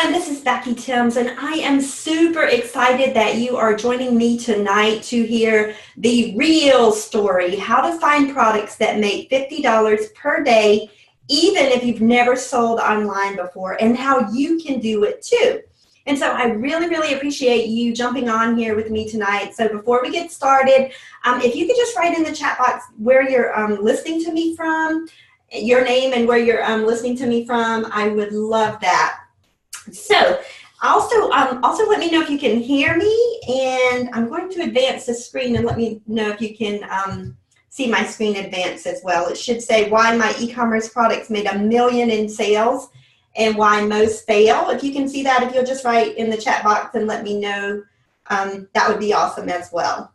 everyone, this is Becky Timms, and I am super excited that you are joining me tonight to hear the real story, how to find products that make $50 per day, even if you've never sold online before, and how you can do it too. And so I really appreciate you jumping on here with me tonight. So before we get started, if you could just write in the chat box where you're listening to me from, your name and where you're listening to me from, I would love that. So also let me know if you can hear me, and I'm going to advance the screen and let me know if you can see my screen advance as well. It should say why my e-commerce products made $1 million in sales and why most fail. If you can see that, if you'll just write in the chat box and let me know, that would be awesome as well.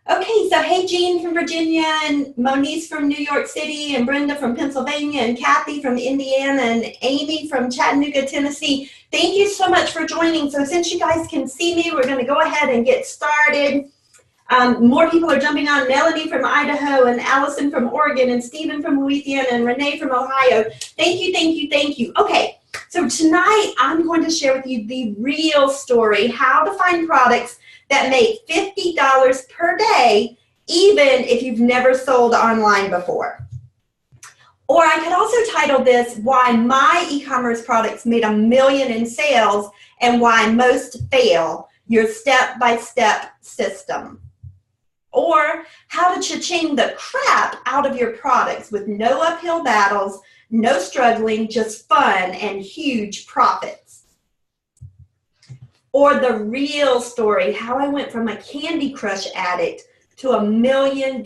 Okay, so hey, Jean from Virginia, and Moniece from New York City, and Brenda from Pennsylvania, and Kathy from Indiana, and Amy from Chattanooga, Tennessee. Thank you so much for joining. So since you guys can see me, we're going to go ahead and get started. More people are jumping on. Melanie from Idaho, and Allison from Oregon, and Stephen from Louisiana, and Renee from Ohio. Thank you. Okay, so tonight I'm going to share with you the real story, how to find products that make $50 per day, even if you've never sold online before. Or I could also title this, Why My E-Commerce Products Made $1 Million in Sales and Why Most Fail, Your Step-by-Step System. Or how to cha-ching the crap out of your products with no uphill battles, no struggling, just fun and huge profits. Or the real story, how I went from a Candy Crush addict to $1 million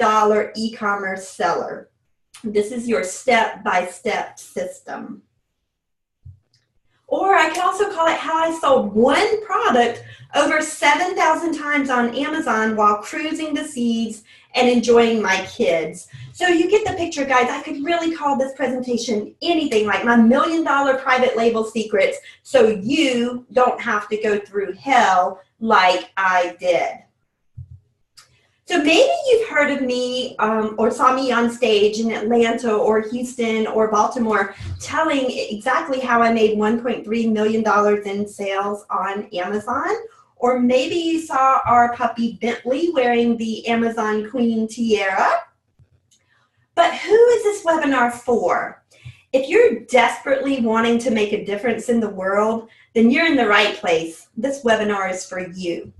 e-commerce seller. This is your step-by-step system. Or I can also call it how I sold one product over 7,000 times on Amazon while cruising the seas and enjoying my kids. So you get the picture, guys. I could really call this presentation anything, like my $1 million private label secrets, so you don't have to go through hell like I did. So maybe you've heard of me or saw me on stage in Atlanta or Houston or Baltimore telling exactly how I made $1.3 million in sales on Amazon. Or maybe you saw our puppy Bentley wearing the Amazon Queen tiara. But who is this webinar for? If you're desperately wanting to make a difference in the world, then you're in the right place. This webinar is for you.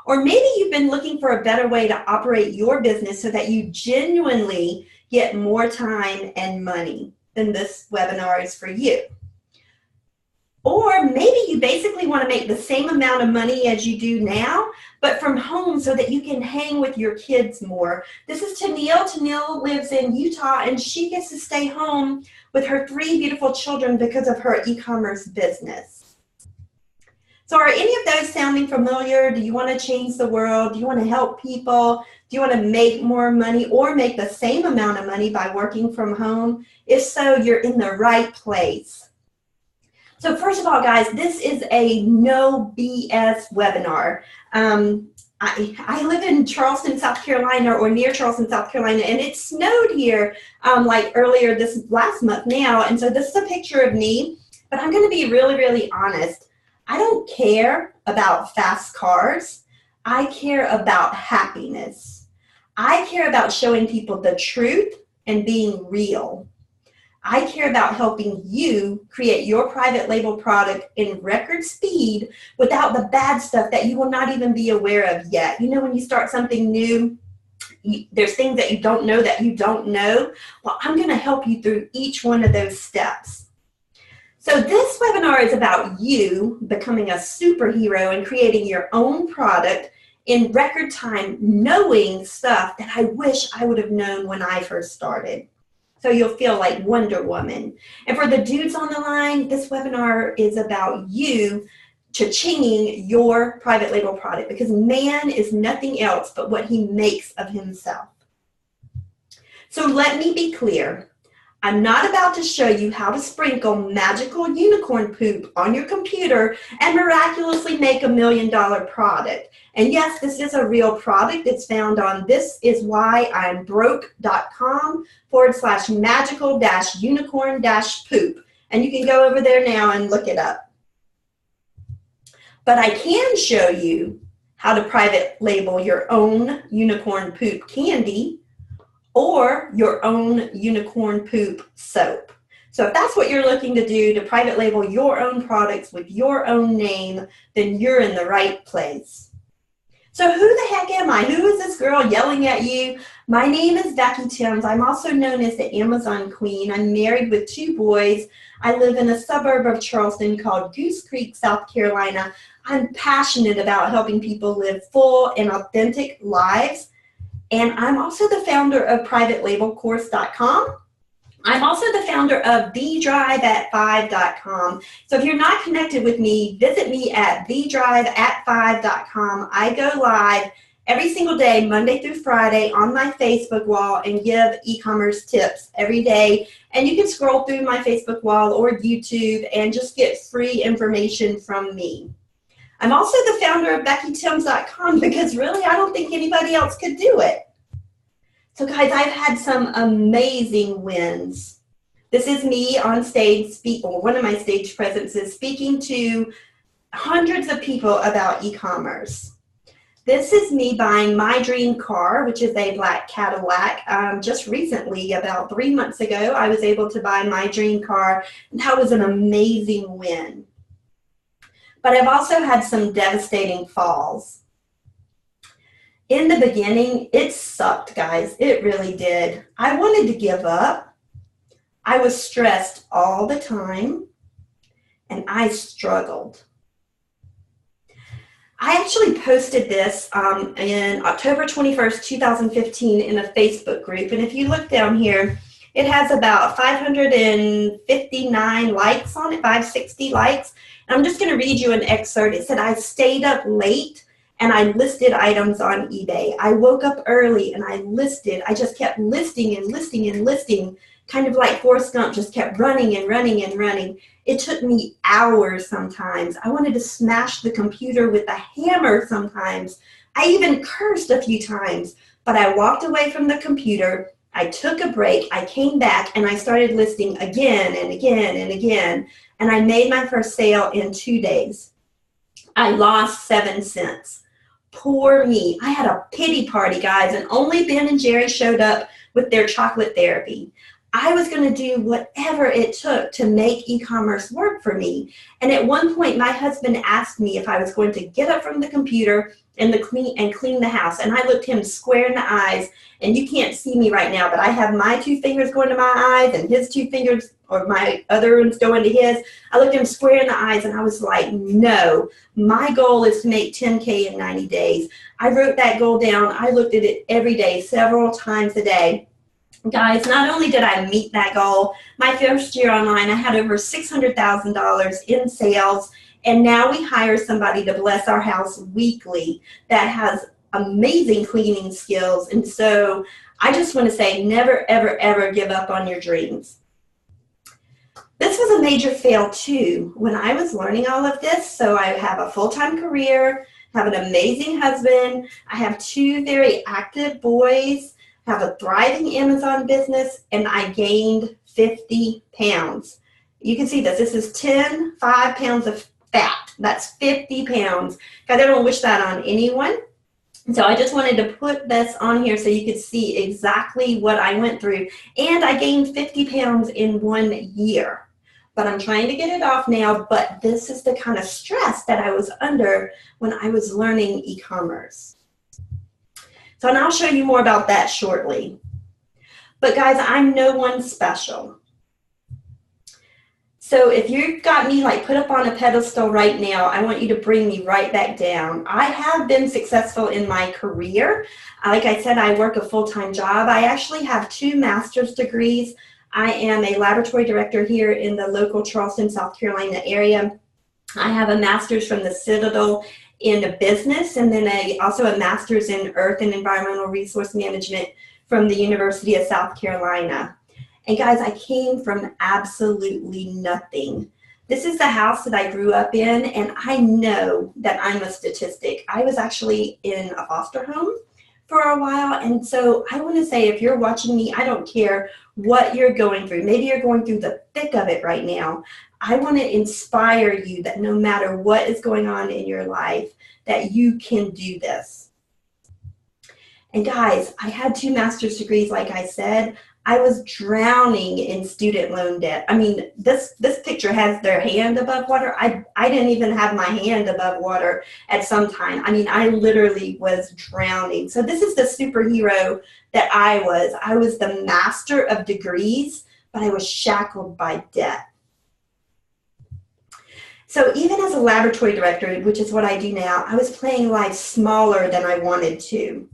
Or maybe you've been looking for a better way to operate your business so that you genuinely get more time and money. Then this webinar is for you. Or maybe you basically want to make the same amount of money as you do now, but from home so that you can hang with your kids more. This is Tennille. Tennille lives in Utah, and she gets to stay home with her 3 beautiful children because of her e-commerce business. So are any of those sounding familiar? Do you want to change the world? Do you want to help people? Do you want to make more money or make the same amount of money by working from home? If so, you're in the right place. So first of all, guys, this is a no BS webinar. I live in Charleston, South Carolina, or near Charleston, South Carolina, and it snowed here like earlier this last month now. And so this is a picture of me, but I'm going to be really honest. I don't care about fast cars. I care about happiness. I care about showing people the truth and being real. I care about helping you create your private label product in record speed without the bad stuff that you will not even be aware of yet. You know, when you start something new, there's things that you don't know that you don't know. Well, I'm going to help you through each one of those steps. So this webinar is about you becoming a superhero and creating your own product in record time, knowing stuff that I wish I would have known when I first started. So you'll feel like Wonder Woman. And for the dudes on the line, this webinar is about you cha-chinging your private label product, because man is nothing else but what he makes of himself. So let me be clear. I'm not about to show you how to sprinkle magical unicorn poop on your computer and miraculously make $1 million product. And yes, this is a real product. It's found on thisiswhyimbroke.com/magical-unicorn-poop. And you can go over there now and look it up. But I can show you how to private label your own unicorn poop candy or your own unicorn poop soap. So if that's what you're looking to do, to private label your own products with your own name, then you're in the right place. So who the heck am I? Who is this girl yelling at you? My name is Becky Timms. I'm also known as the Amazon Queen. I'm married with 2 boys. I live in a suburb of Charleston called Goose Creek, South Carolina. I'm passionate about helping people live full and authentic lives. And I'm also the founder of PrivateLabelCourse.com. I'm also the founder of TheDriveAt5.com. So if you're not connected with me, visit me at TheDriveAt5.com. I go live every single day, Monday through Friday, on my Facebook wall and give e-commerce tips every day. And you can scroll through my Facebook wall or YouTube and just get free information from me. I'm also the founder of BeckyTimms.com because really I don't think anybody else could do it. So guys, I've had some amazing wins. This is me on stage, one of my stage presences, speaking to hundreds of people about e-commerce. This is me buying my dream car, which is a black Cadillac. Just recently, about 3 months ago, I was able to buy my dream car, and that was an amazing win. But I've also had some devastating falls. In the beginning, it sucked, guys. It really did. I wanted to give up. I was stressed all the time, and I struggled. I actually posted this in October 21st, 2015 in a Facebook group, and if you look down here, it has about 559 likes on it, 560 likes. And I'm just going to read you an excerpt. It said, I stayed up late and I listed items on eBay. I woke up early and I just kept listing and listing and listing, kind of like Forrest Gump, just kept running and running and running. It took me hours sometimes. I wanted to smash the computer with a hammer sometimes. I even cursed a few times, but I walked away from the computer. I took a break. I came back and I started listing again and again and again. And I made my first sale in 2 days. I lost 7 cents. Poor me. I had a pity party, guys, and only Ben and Jerry showed up with their chocolate therapy. I was going to do whatever it took to make e-commerce work for me. And at one point, my husband asked me if I was going to get up from the computer and clean the house. And I looked him square in the eyes, and you can't see me right now, but I have my 2 fingers going to my eyes and his 2 fingers, or my other ones going to his. I looked him square in the eyes and I was like, no, my goal is to make 10K in 90 days. I wrote that goal down. I looked at it every day, several times a day. Guys, not only did I meet that goal, my first year online, I had over $600,000 in sales, and now we hire somebody to bless our house weekly that has amazing cleaning skills. And so I just want to say, never, ever, ever give up on your dreams. This was a major fail too when I was learning all of this. So I have a full-time career, have an amazing husband, I have 2 very active boys, have a thriving Amazon business, and I gained 50 pounds. You can see this. This is 5 pounds of fat. That's 50 pounds. God, I don't wish that on anyone. So I just wanted to put this on here so you could see exactly what I went through. And I gained 50 pounds in 1 year. But I'm trying to get it off now. But this is the kind of stress that I was under when I was learning e-commerce. So, and I'll show you more about that shortly. But guys, I'm no one special. So if you've got me like put up on a pedestal right now, I want you to bring me right back down. I have been successful in my career. Like I said, I work a full-time job. I actually have 2 master's degrees. I am a laboratory director here in the local Charleston, South Carolina area. I have a master's from the Citadel in a business, and then also a master's in earth and environmental resource management from the University of South Carolina. And guys, I came from absolutely nothing. This is the house that I grew up in, and I know that I'm a statistic. I was actually in a foster home for a while. And so I want to say, if you're watching me, I don't care what you're going through. Maybe you're going through the thick of it right now. I want to inspire you that no matter what is going on in your life, that you can do this. And guys, I had 2 master's degrees, like I said. I was drowning in student loan debt. I mean, this picture has their hand above water. I didn't even have my hand above water at some time. I mean, I literally was drowning. So this is the superhero that I was. I was the master of degrees, but I was shackled by debt. So even as a laboratory director, which is what I do now, I was playing life smaller than I wanted to.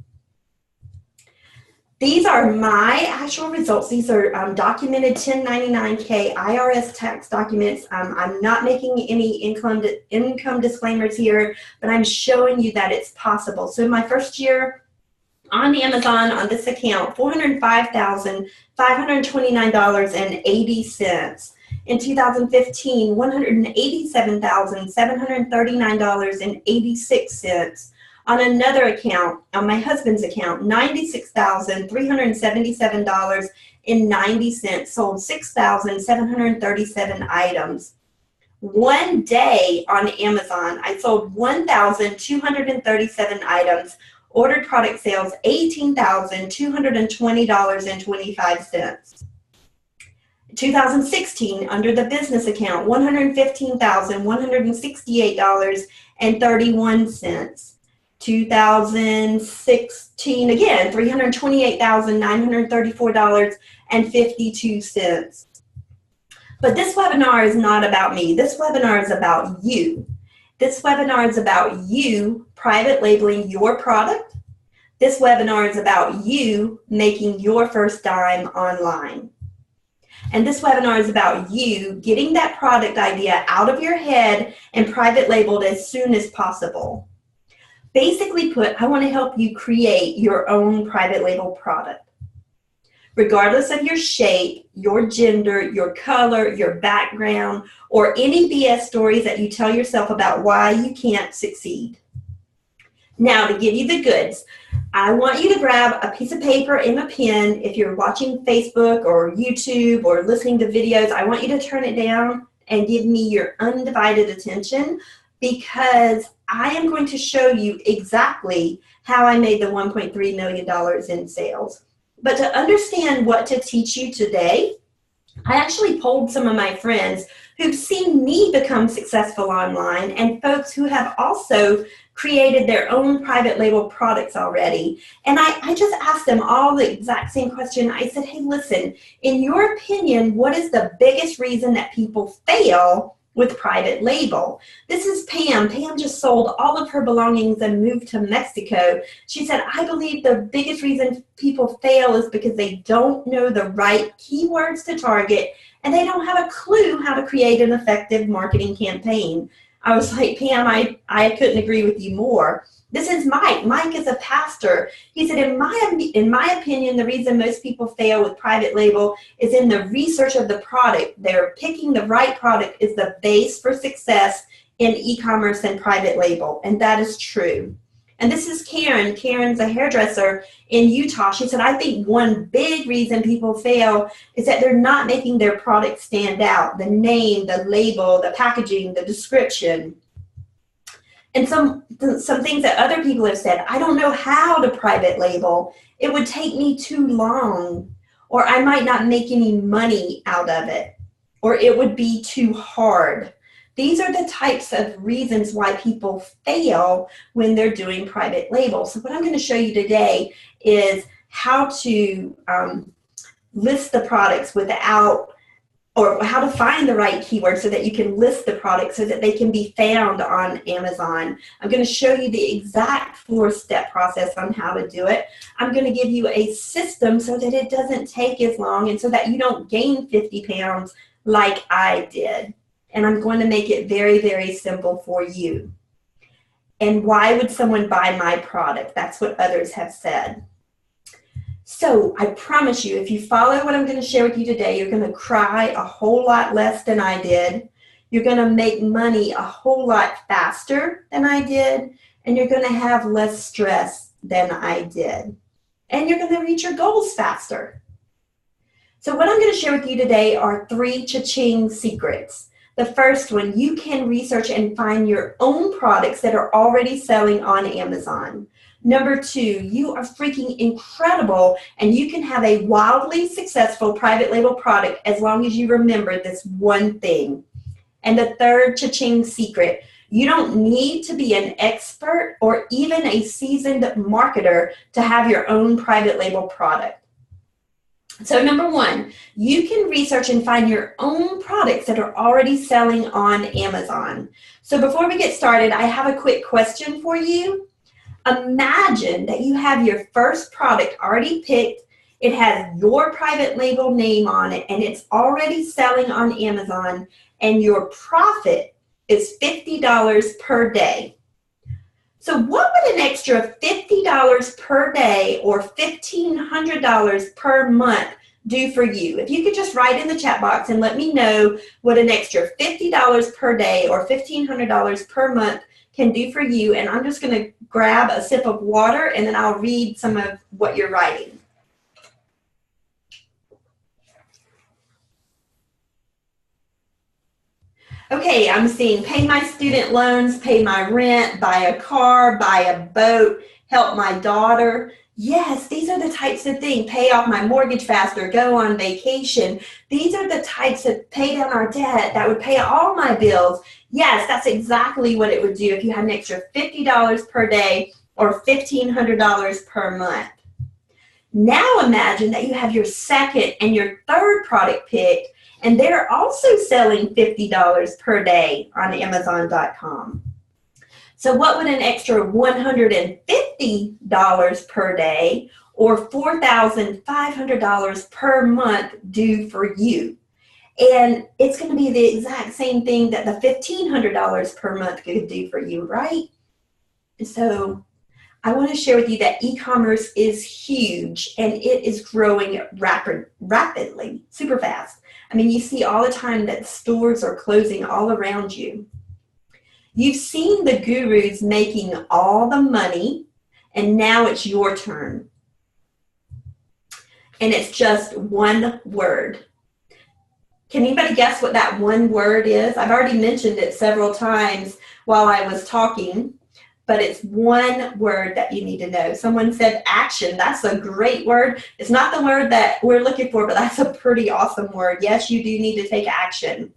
These are my actual results. These are documented 1099-K IRS tax documents. I'm not making any income disclaimers here, but I'm showing you that it's possible. So my first year on Amazon on this account, $405,529.80. In 2015, $187,739.86. On another account, on my husband's account, $96,377.90, sold 6,737 items. One day on Amazon, I sold 1,237 items, ordered product sales $18,220.25. 2016, under the business account, $115,168.31. 2016, again, $328,934.52. But this webinar is not about me. This webinar is about you. This webinar is about you private labeling your product. This webinar is about you making your first dime online. And this webinar is about you getting that product idea out of your head and private labeled as soon as possible. Basically put, I want to help you create your own private label product. Regardless of your shape, your gender, your color, your background, or any BS stories that you tell yourself about why you can't succeed. Now, to give you the goods, I want you to grab a piece of paper and a pen. If you're watching Facebook or YouTube or listening to videos, I want you to turn it down and give me your undivided attention, because I am going to show you exactly how I made the $1.3 million in sales. But to understand what to teach you today, I actually polled some of my friends who've seen me become successful online and folks who have also created their own private label products already. And I just asked them all the exact same question. I said, hey, listen, in your opinion, what is the biggest reason that people fail with private label? This is Pam. Pam just sold all of her belongings and moved to Mexico. She said, I believe the biggest reason people fail is because they don't know the right keywords to target and they don't have a clue how to create an effective marketing campaign. I was like, Pam, I couldn't agree with you more. This is Mike. Mike is a pastor. He said, in my opinion, the reason most people fail with private label is in the research of the product. They're picking the right product is the base for success in e-commerce and private label. And that is true. And this is Karen. Karen's a hairdresser in Utah. She said, I think one big reason people fail is that they're not making their product stand out. The name, the label, the packaging, the description. And some things that other people have said, I don't know how to private label. It would take me too long, or I might not make any money out of it, or it would be too hard. These are the types of reasons why people fail when they're doing private label. So what I'm going to show you today is how to list the products without, or how to find the right keywords so that you can list the product so that they can be found on Amazon. I'm going to show you the exact 4-step process on how to do it. I'm going to give you a system so that it doesn't take as long and so that you don't gain 50 pounds like I did. And I'm going to make it very, very simple for you. And why would someone buy my product? That's what others have said. So I promise you, if you follow what I'm going to share with you today, you're going to cry a whole lot less than I did. You're going to make money a whole lot faster than I did. And you're going to have less stress than I did. And you're going to reach your goals faster. So what I'm going to share with you today are 3 cha-ching secrets. The first one, you can research and find your own products that are already selling on Amazon. Number 2, you are freaking incredible and you can have a wildly successful private label product as long as you remember this one thing. And the third cha-ching secret, you don't need to be an expert or even a seasoned marketer to have your own private label product. So number 1, you can research and find your own products that are already selling on Amazon. So before we get started, I have a quick question for you. Imagine that you have your first product already picked. It has your private label name on it and it's already selling on Amazon and your profit is $50 per day. So what would an extra $50 per day or $1,500 per month do for you? If you could just write in the chat box and let me know what an extra $50 per day or $1,500 per month can do for you. And I'm just going to grab a sip of water and then I'll read some of what you're writing. Okay, I'm seeing pay my student loans, pay my rent, buy a car, buy a boat, help my daughter. Yes, these are the types of things. Pay off my mortgage faster, go on vacation. These are the types of pay down our debt that would pay all my bills. Yes, that's exactly what it would do if you had an extra $50 per day or $1,500 per month. Now imagine that you have your second and your third product picked and they're also selling $50 per day on Amazon.com. So what would an extra $150 per day or $4,500 per month do for you? And it's going to be the exact same thing that the $1,500 per month could do for you, right? So I want to share with you that e-commerce is huge and it is growing rapidly, super fast. I mean, you see all the time that stores are closing all around you. You've seen the gurus making all the money, and now it's your turn. And it's just one word. Can anybody guess what that one word is? I've already mentioned it several times while I was talking, but it's one word that you need to know. Someone said action. That's a great word. It's not the word that we're looking for, but that's a pretty awesome word. Yes, you do need to take action.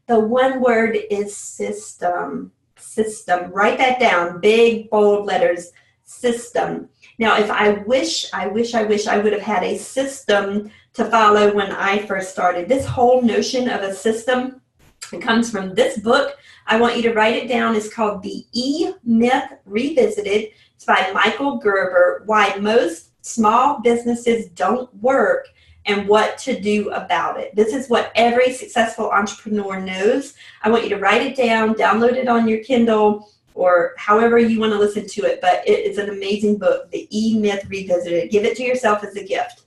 The one word is system. System. Write that down. Big, bold letters. System. Now, if I wish I would have had a system to follow when I first started. This whole notion of a system, it comes from this book. I want you to write it down. It's called The E-Myth Revisited. It's by Michael Gerber, Why Most Small Businesses Don't Work and What to Do About It. This is what every successful entrepreneur knows. I want you to write it down, download it on your Kindle, or however you want to listen to it, but it is an amazing book, The E-Myth Revisited. Give it to yourself as a gift.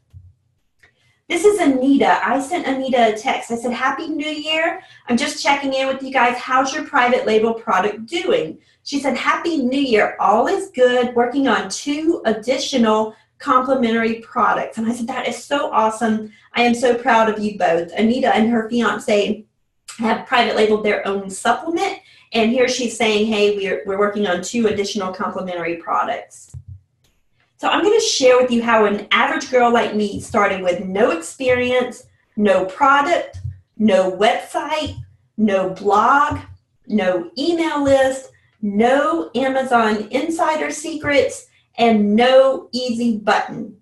This is Anita. I sent Anita a text. I said, Happy New Year. I'm just checking in with you guys. How's your private label product doing? She said, Happy New Year. All is good. Working on 2 additional complimentary products. And I said, that is so awesome. I am so proud of you both. Anita and her fiance have private labeled their own supplement. And here she's saying, hey, we're working on 2 additional complimentary products. So I'm going to share with you how an average girl like me started with no experience, no product, no website, no blog, no email list, no Amazon insider secrets, and no easy button.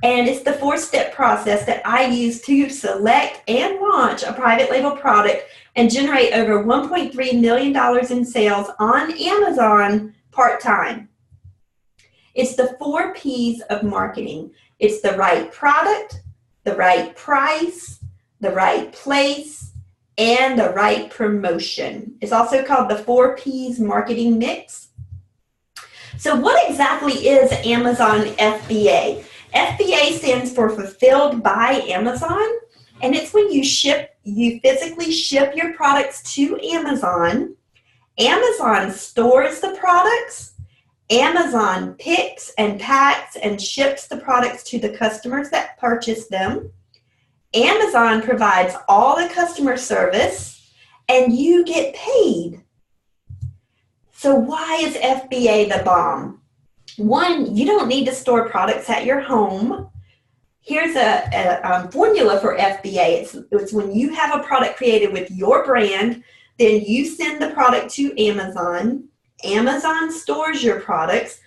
And it's the 4-step process that I use to select and launch a private label product and generate over $1.3 million in sales on Amazon part-time. It's the 4 P's of marketing. It's the right product, the right price, the right place, and the right promotion. It's also called the 4 P's marketing mix. So what exactly is Amazon FBA? FBA stands for Fulfilled by Amazon, and it's when you physically ship your products to Amazon. Amazon stores the products, Amazon picks and packs and ships the products to the customers that purchase them. Amazon provides all the customer service, and you get paid. So why is FBA the bomb? One, you don't need to store products at your home. Here's a formula for FBA. It's when you have a product created with your brand, then you send the product to Amazon. Amazon stores your products.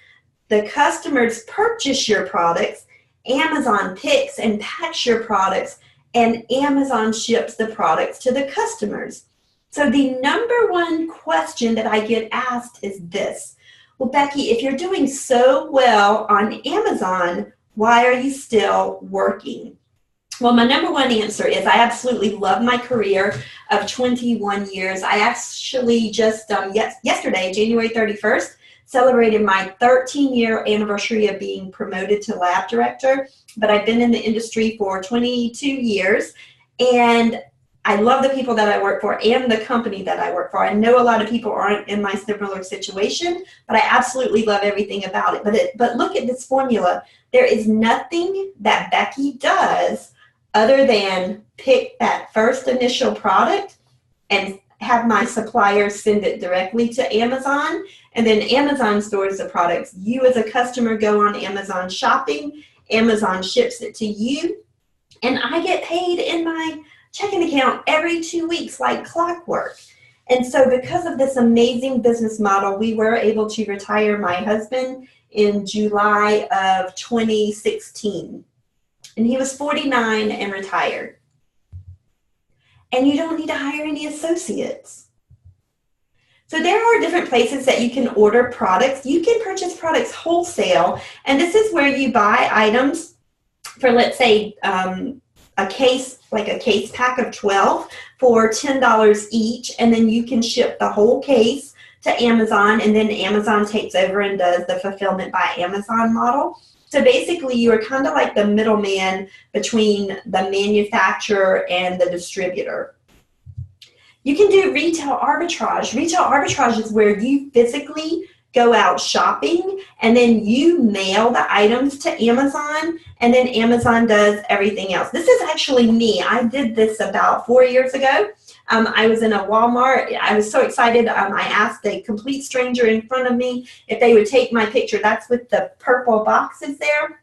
The customers purchase your products. Amazon picks and packs your products, and Amazon ships the products to the customers. So the number one question that I get asked is this: well, Becky, if you're doing so well on Amazon, why are you still working? Well, my number one answer is I absolutely love my career of 21 years. I actually just yesterday, January 31st, celebrated my 13-year anniversary of being promoted to lab director, but I've been in the industry for 22 years, and I love the people that I work for and the company that I work for. I know a lot of people aren't in my similar situation, but I absolutely love everything about it. But look at this formula. There is nothing that Becky does other than pick that first initial product and have my suppliers send it directly to Amazon, and then Amazon stores the products. You as a customer go on Amazon shopping, Amazon ships it to you, and I get paid in my checking account every 2 weeks like clockwork. And so because of this amazing business model, we were able to retire my husband in July of 2016. And he was 49 and retired. And you don't need to hire any associates. So there are different places that you can order products. You can purchase products wholesale, and this is where you buy items for, let's say, a case, like a case pack of 12 for $10 each, and then you can ship the whole case to Amazon, and then Amazon takes over and does the fulfillment by Amazon model. So basically, you are kind of like the middleman between the manufacturer and the distributor. You can do retail arbitrage. Retail arbitrage is where you physically go out shopping, and then you mail the items to Amazon, and then Amazon does everything else. This is actually me. I did this about 4 years ago. I was in a Walmart. I was so excited. I asked a complete stranger in front of me if they would take my picture. That's with the purple boxes there.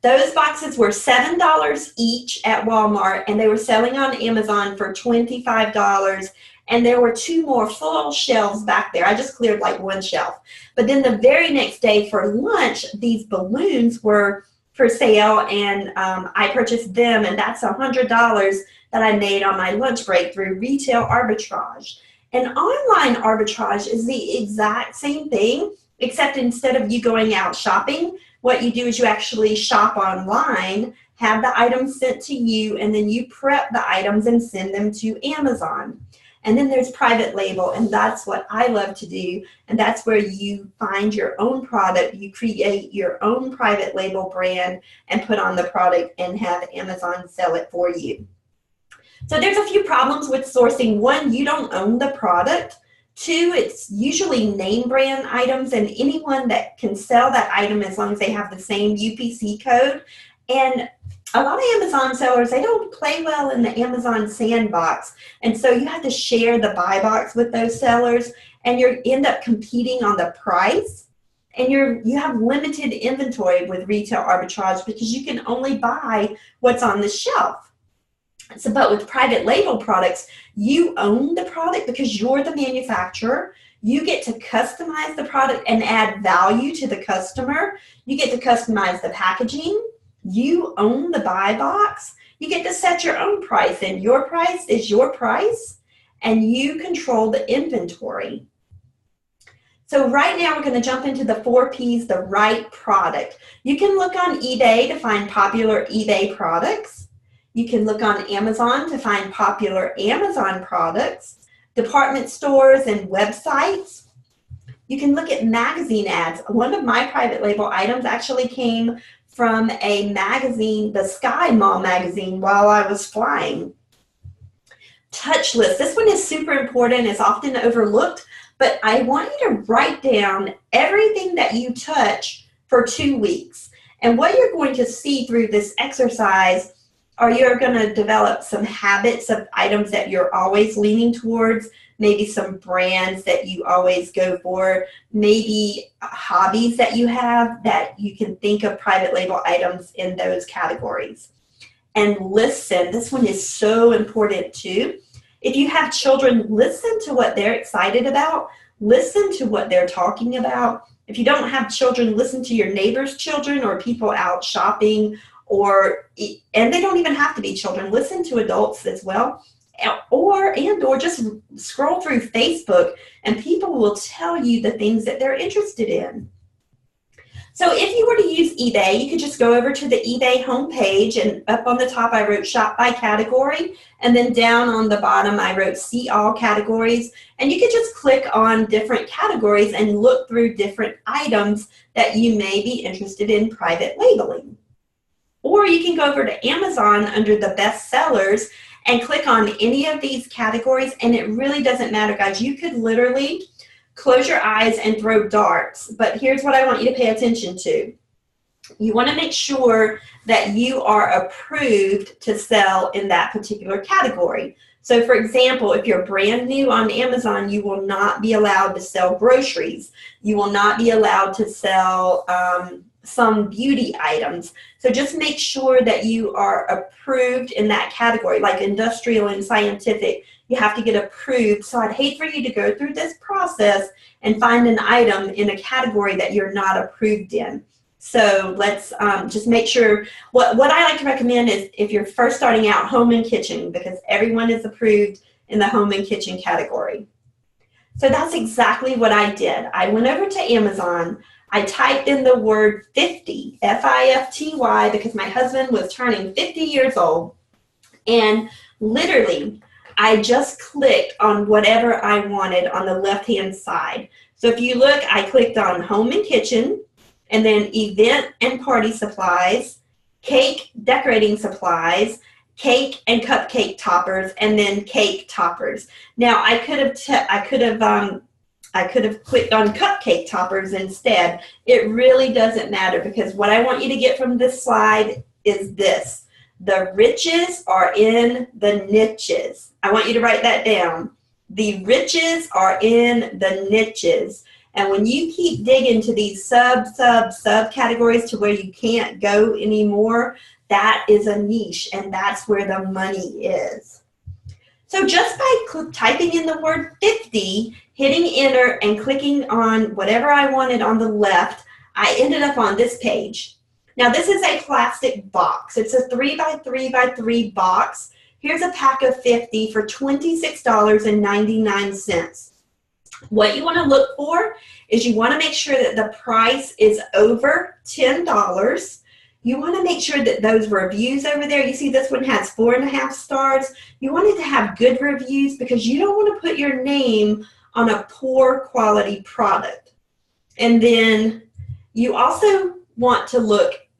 Those boxes were $7 each at Walmart, and they were selling on Amazon for $25. And there were 2 more full shelves back there. I just cleared like 1 shelf. But then the very next day for lunch, these balloons were for sale, and I purchased them, and that's $100 that I made on my lunch break through retail arbitrage. And online arbitrage is the exact same thing, except instead of you going out shopping, what you do is you actually shop online, have the items sent to you, and then you prep the items and send them to Amazon. And then there's private label, and that's what I love to do. And that's where you find your own product, you create your own private label brand and put on the product and have Amazon sell it for you. So there's a few problems with sourcing. 1, you don't own the product. 2, it's usually name brand items, and anyone that can sell that item as long as they have the same UPC code. And a lot of Amazon sellers, they don't play well in the Amazon sandbox. And so you have to share the buy box with those sellers, and you end up competing on the price. And you have limited inventory with retail arbitrage because you can only buy what's on the shelf. So, but with private label products, you own the product because you're the manufacturer. You get to customize the product and add value to the customer. You get to customize the packaging. You own the buy box. You get to set your own price, and your price is your price, and you control the inventory. So right now we're going to jump into the 4 Ps, the right product. You can look on eBay to find popular eBay products. You can look on Amazon to find popular Amazon products, department stores and websites. You can look at magazine ads. One of my private label items actually came from a magazine, the Sky Mall magazine, while I was flying. Touch list. This one is super important. It's often overlooked, but I want you to write down everything that you touch for 2 weeks. And what you're going to see through this exercise are you're going to develop some habits of items that you're always leaning towards, maybe some brands that you always go for, maybe hobbies that you have that you can think of private label items in those categories. And listen, this one is so important too. If you have children, listen to what they're excited about. Listen to what they're talking about. If you don't have children, listen to your neighbor's children or people out shopping, and they don't even have to be children. Listen to adults as well. Or just scroll through Facebook and people will tell you the things that they're interested in. So if you were to use eBay, you could just go over to the eBay homepage, and up on the top I wrote shop by category, and then down on the bottom I wrote see all categories, and you could just click on different categories and look through different items that you may be interested in private labeling. Or you can go over to Amazon under the best sellers and click on any of these categories, and it really doesn't matter, guys. You could literally close your eyes and throw darts, but here's what I want you to pay attention to. You want to make sure that you are approved to sell in that particular category. So for example, if you're brand new on Amazon, you will not be allowed to sell groceries. You will not be allowed to sell some beauty items. So just make sure that you are approved in that category, like industrial and scientific. You have to get approved. So I'd hate for you to go through this process and find an item in a category that you're not approved in. So let's just make sure. What I like to recommend is if you're first starting out, home and kitchen, because everyone is approved in the home and kitchen category. So that's exactly what I did. I went over to Amazon. I typed in the word 50, F-I-F-T-Y, because my husband was turning 50 years old. And literally, I just clicked on whatever I wanted on the left-hand side. So if you look, I clicked on home and kitchen, and then event and party supplies, cake decorating supplies, cake and cupcake toppers, and then cake toppers. Now I could have clicked on cupcake toppers instead. It really doesn't matter, because what I want you to get from this slide is this: the riches are in the niches. I want you to write that down. The riches are in the niches. And when you keep digging to these sub categories to where you can't go anymore, that is a niche, and that's where the money is. So just by typing in the word 50, hitting enter, and clicking on whatever I wanted on the left, I ended up on this page. Now this is a plastic box. It's a 3x3x3 box. Here's a pack of 50 for $26.99. What you want to look for is you want to make sure that the price is over $10. You want to make sure that those reviews over there, you see this one has 4.5 stars. You want it to have good reviews, because you don't want to put your name on a poor quality product. And then you also want to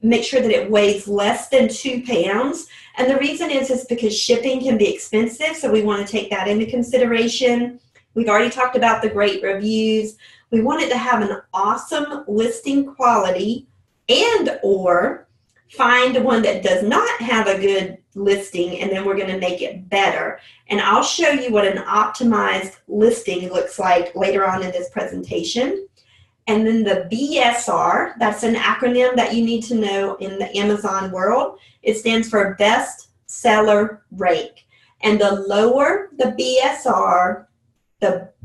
make sure that it weighs less than 2 pounds. And the reason is because shipping can be expensive, so we want to take that into consideration. We've already talked about the great reviews. We want it to have an awesome listing quality, and or find one that does not have a good listing, and then we're going to make it better. And I'll show you what an optimized listing looks like later on in this presentation. And then the BSR, that's an acronym that you need to know in the Amazon world. It stands for Best Seller Rank. And the lower the BSR,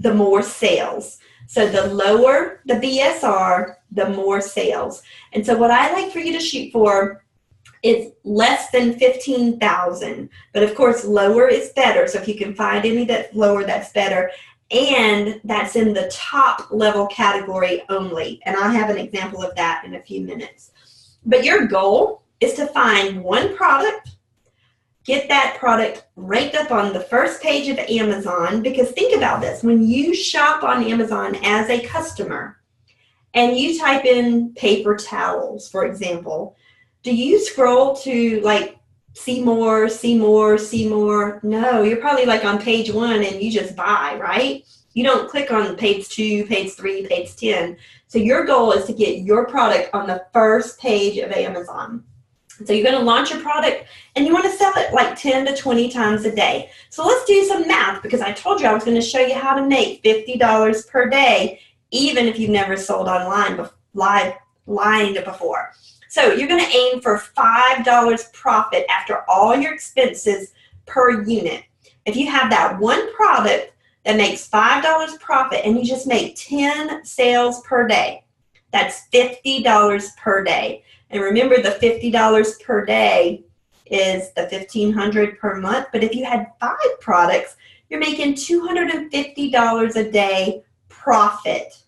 the more sales. So the lower the BSR, the more sales. And so what I like for you to shoot for is less than 15,000. But of course, lower is better. So if you can find any that's lower, that's better. And that's in the top level category only. And I'll have an example of that in a few minutes. But your goal is to find one product, get that product ranked up on the first page of Amazon, because think about this. When you shop on Amazon as a customer and you type in paper towels, for example, do you scroll to like see more, see more, see more? No, you're probably like on page 1 and you just buy, right? You don't click on page 2, page 3, page 10. So your goal is to get your product on the first page of Amazon. So you're going to launch your product and you want to sell it like 10 to 20 times a day. So let's do some math, because I told you I was going to show you how to make $50 per day, even if you've never sold online before. So you're going to aim for $5 profit after all your expenses per unit. If you have that one product that makes $5 profit and you just make 10 sales per day, that's $50 per day. And remember, the $50 per day is the $1,500 per month. But if you had 5 products, you're making $250 a day profit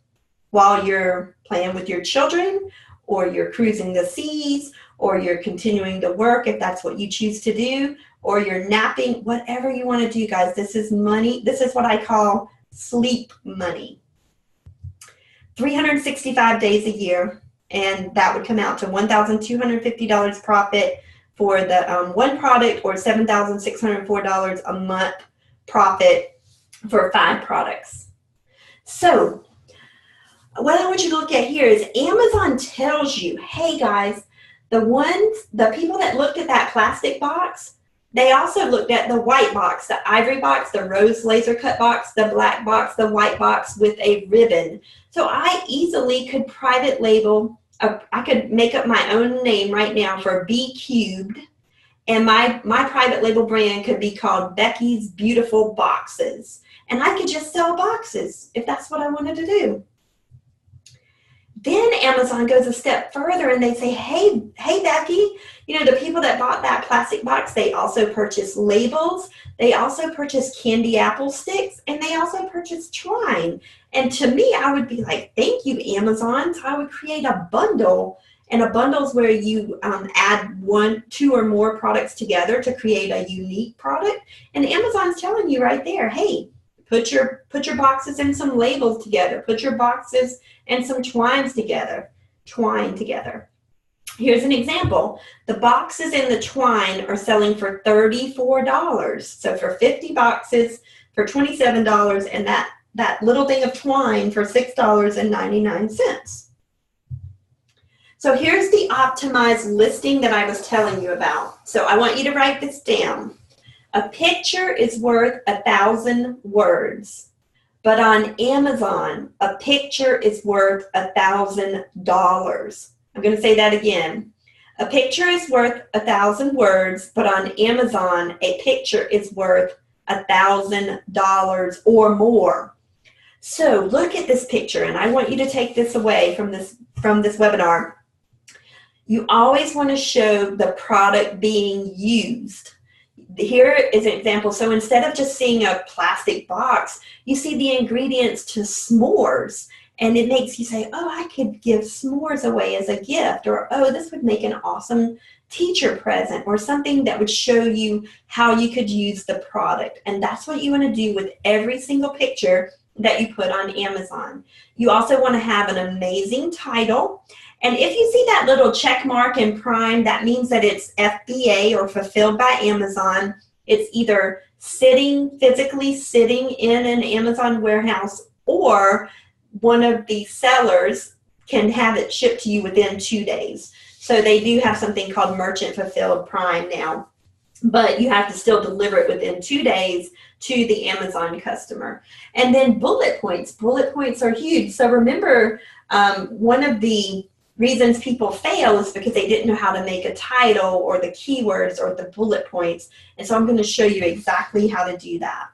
while you're playing with your children, or you're cruising the seas, or you're continuing to work if that's what you choose to do, or you're napping, whatever you want to do, guys. This is money. This is what I call sleep money. 365 days a year. And that would come out to $1,250 profit for the one product, or $7,604 a month profit for 5 products. So what I want you to look at here is Amazon tells you, hey guys, the people that looked at that plastic box, they also looked at the white box, the ivory box, the rose laser cut box, the black box, the white box with a ribbon. So I easily could private label, I could make up my own name right now for B Cubed, and my private label brand could be called Becky's Beautiful Boxes. And I could just sell boxes if that's what I wanted to do. Then Amazon goes a step further and they say, hey Becky, you know, the people that bought that plastic box, they also purchased labels, they also purchased candy apple sticks, and they also purchased twine. And to me, I would be like, thank you, Amazon. So I would create a bundle, and a bundle is where you add 1, 2, or more products together to create a unique product. And Amazon's telling you right there, hey, put your boxes and some labels together. Put your boxes and some twine together. Here's an example. The boxes and the twine are selling for $34. So for 50 boxes for $27, and that little thing of twine for $6.99. So here's the optimized listing that I was telling you about. So I want you to write this down. A picture is worth 1,000 words, but on Amazon, a picture is worth $1,000. I'm going to say that again. A picture is worth 1,000 words, but on Amazon, a picture is worth $1,000 or more. So look at this picture, and I want you to take this away from this webinar. You always want to show the product being used. Here is an example. So instead of just seeing a plastic box, you see the ingredients to s'mores, and it makes you say, oh, I could give s'mores away as a gift, or oh, this would make an awesome teacher present, or something that would show you how you could use the product. And that's what you want to do with every single picture that you put on Amazon. You also want to have an amazing title. And if you see that little check mark in Prime, that means that it's FBA, or fulfilled by Amazon. It's either physically sitting in an Amazon warehouse, or one of the sellers can have it shipped to you within 2 days. So they do have something called Merchant Fulfilled Prime now, but you have to still deliver it within 2 days to the Amazon customer. And then bullet points. Bullet points are huge. So remember, one of the reasons people fail is because they didn't know how to make a title, or the keywords, or the bullet points. And so I'm going to show you exactly how to do that.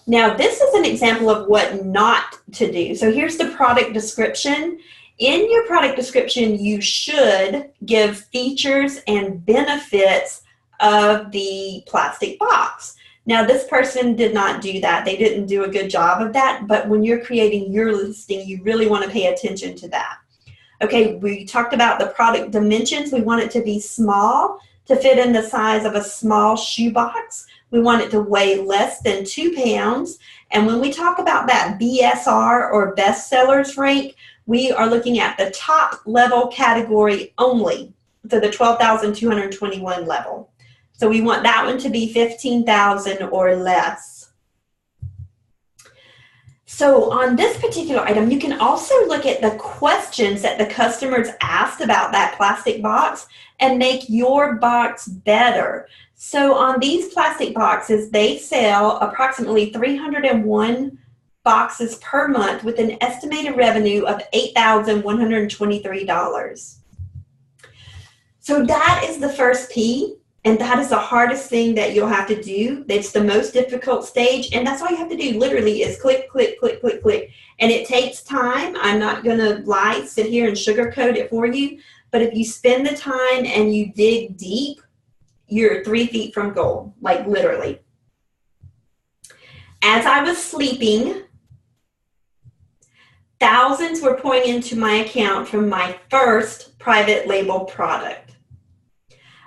Now, this is an example of what not to do. So here's the product description. In your product description, you should give features and benefits of the plastic box. Now, this person did not do that. They didn't do a good job of that. But when you're creating your listing, you really want to pay attention to that. Okay, we talked about the product dimensions. We want it to be small, to fit in the size of a small shoebox. We want it to weigh less than 2 pounds. And when we talk about that BSR, or bestsellers rank, we are looking at the top level category only, so the 12,221 level. So we want that one to be 15,000 or less. So on this particular item, you can also look at the questions that the customers asked about that plastic box and make your box better. So on these plastic boxes, they sell approximately 301 boxes per month with an estimated revenue of $8,123. So that is the first P, and that is the hardest thing that you'll have to do. It's the most difficult stage, and that's all you have to do literally is click, click, click, click, click. And it takes time. I'm not gonna lie, sit here and sugarcoat it for you, but if you spend the time and you dig deep, you're 3 feet from goal, like literally. As I was sleeping, thousands were pouring into my account from my first private label product.